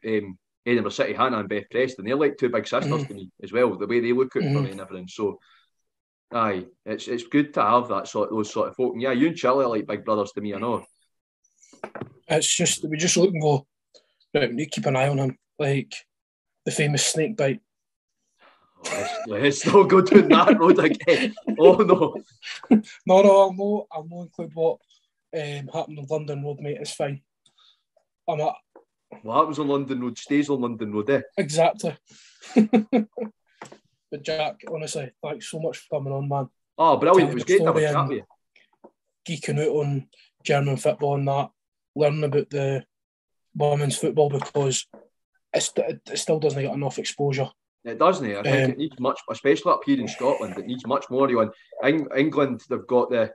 Edinburgh City, Hannah and Beth Preston, they're like two big sisters to me as well, the way they look out for me and everything. So, aye, it's good to have those sort of folk. And yeah, you and Charlie are like big brothers to me, I know. It's just, we just look and go, right, we need to keep an eye on him, like the famous snake bite. Let's not go down that road again. Oh no. No, I'll not include what happened on London Road, mate. It's fine. What happens on London Road stays on London Road, eh? Exactly. But Jack, honestly, thanks so much for coming on, man. Oh, brilliant. It was great to have a chat with you. Geeking out on German football and that, learning about the women's football, because it still doesn't get enough exposure. It doesn't. I think it needs much, especially up here in Scotland. It needs much more. England, they've got the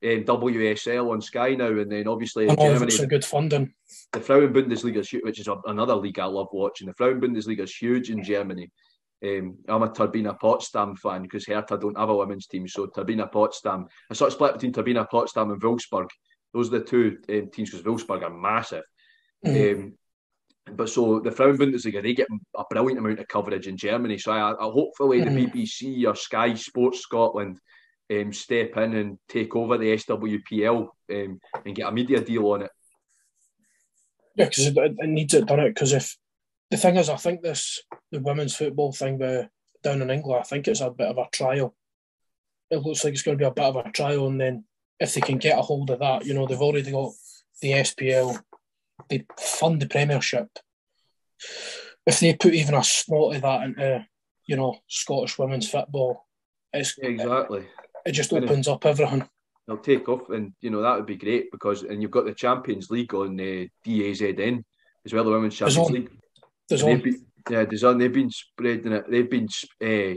WSL on Sky now, and then obviously in Germany, some good funding. The Frauen Bundesliga is huge, which is another league I love watching. The Frauen Bundesliga is huge in Germany. I'm a Turbina Potsdam fan because Hertha don't have a women's team, so Turbina Potsdam. I sort of split between Turbina Potsdam and Wolfsburg. Those are the two teams because Wolfsburg are massive. But so the Frauen Bundesliga, they get a brilliant amount of coverage in Germany. So I hopefully the BBC or Sky Sports Scotland step in and take over the SWPL and get a media deal on it. Yeah, because it needs it done it. Because if the thing is, I think the women's football thing down in England, I think it's a bit of a trial. It looks like it's going to be a bit of a trial, and then if they can get a hold of that, they've already got the SPL. They fund the Premiership. If they put even a snot of that into, Scottish women's football, exactly. It just opens up everything. They'll take off, and that would be great because you've got the Champions League on DAZN as well, the Women's Champions League. They've been spreading it. They've been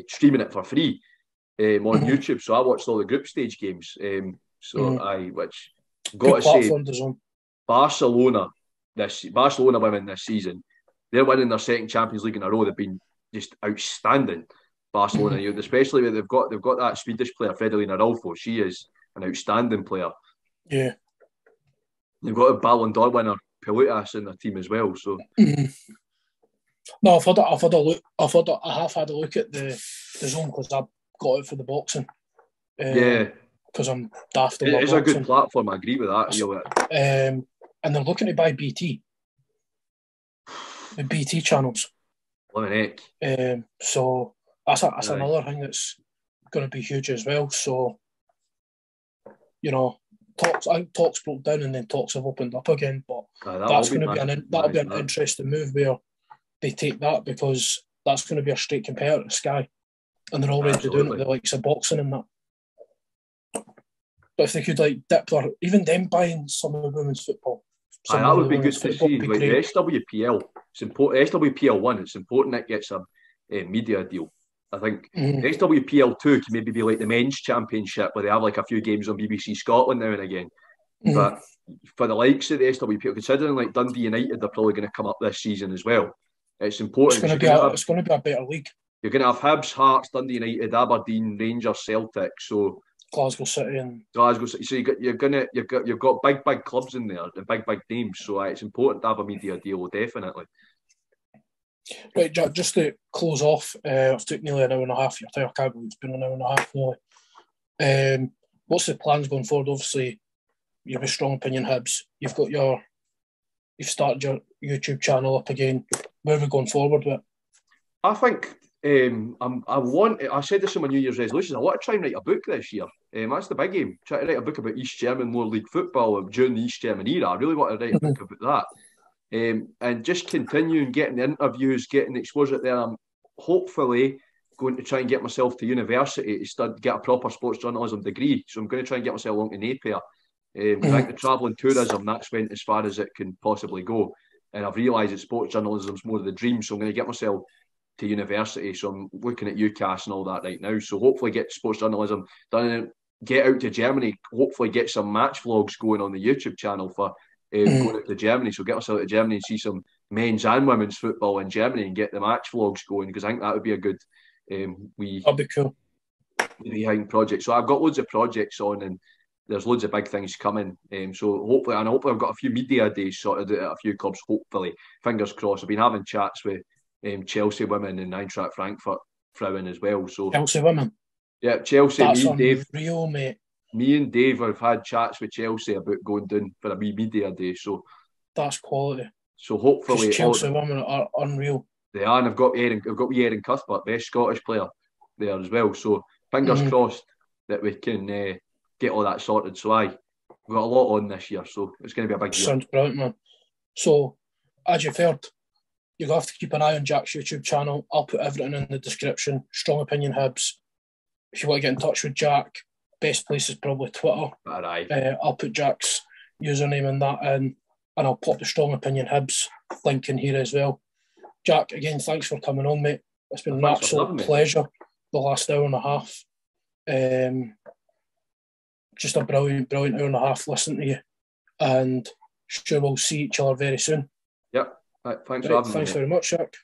streaming it for free on YouTube. So I watched all the group stage games. Which got to say, Barcelona women this season, they're winning their second Champions League in a row. They've been just outstanding. Barcelona, especially they've got that Swedish player Fredolina Rolfo. She is an outstanding player. Yeah, they've got a Ballon d'Or winner Pelutas in their team as well. So no, I have had a look at the zone because I've got it for the boxing. Because I'm daft. It is a good platform. I agree with that. And they're looking to buy BT, the BT channels. So that's another thing that's going to be huge as well. So, talks broke down and then talks have opened up again. But that'll be an interesting move where they take that, because that's going to be a straight competitor to Sky, and they're already doing it with the likes of boxing and that. But if they could dip their, even them buying some of the women's football. That would be good to see. The SWPL, it's important. SWPL 1, it's important it gets a media deal. I think SWPL 2 can maybe be like the men's championship where they have a few games on BBC Scotland now and again. But for the likes of the SWPL, considering Dundee United, they're probably going to come up this season as well. It's important. It's going to be a better league. You're going to have Hibs, Hearts, Dundee United, Aberdeen, Rangers, Celtic. So Glasgow City and Glasgow City. So you've got big clubs in there, the big names. So it's important to have a media deal, definitely. Right, Jack, just to close off, I've took nearly an hour and a half. I can't believe it's been an hour and a half nearly. What's the plans going forward? Obviously, you're with Strong Opinion Hibs. You've started your YouTube channel up again. Where are we going forward with it? I think I said this in my New Year's resolution. I want to try and write a book this year. That's the big aim. Try to write a book about East German Lower League football during the East German era. I really want to write a book about that. And just continuing getting the interviews, getting the exposure there. I'm hopefully going to try and get myself to university to get a proper sports journalism degree. So I'm going to try and get myself along to Napier. I think the travelling tourism, that's went as far as it can possibly go. And I've realised that sports journalism is more of the dream. So I'm going to get myself to university. So I'm looking at UCAS and all that right now. So hopefully get sports journalism done and get out to Germany. Hopefully get some match vlogs going on the YouTube channel for going out to Germany. So get myself to Germany and see some men's and women's football in Germany and get the match vlogs going, because I think that would be a good that'd be cool behind project. So I've got loads of projects on, and there's loads of big things coming. So hopefully I've got a few media days sorted out at a few clubs. Hopefully, fingers crossed. I've been having chats with Chelsea women and Eintracht Frankfurt Frauen as well. So Chelsea women. Yeah, Chelsea. That's unreal, mate. Me and Dave have had chats with Chelsea about going down for a wee media day. So that's quality. So hopefully, Chelsea women are unreal. They are, and I've got Erin Cuthbert, best Scottish player there as well. So fingers crossed that we can get all that sorted. So we've got a lot on this year, so it's going to be a big year. Sounds brilliant, man. So as you've heard, you'll have to keep an eye on Jack's YouTube channel. I'll put everything in the description. Strong Opinion Hibs. If you want to get in touch with Jack, best place is probably Twitter. I'll put Jack's username in that in, and I'll pop the Strong Opinion Hibs link in here as well. Jack, again, thanks for coming on, mate. It's been an absolute pleasure the last hour and a half. Just a brilliant hour and a half listening to you. And sure we'll see each other very soon. Yep. Thanks for having me. Thanks very much, Jack.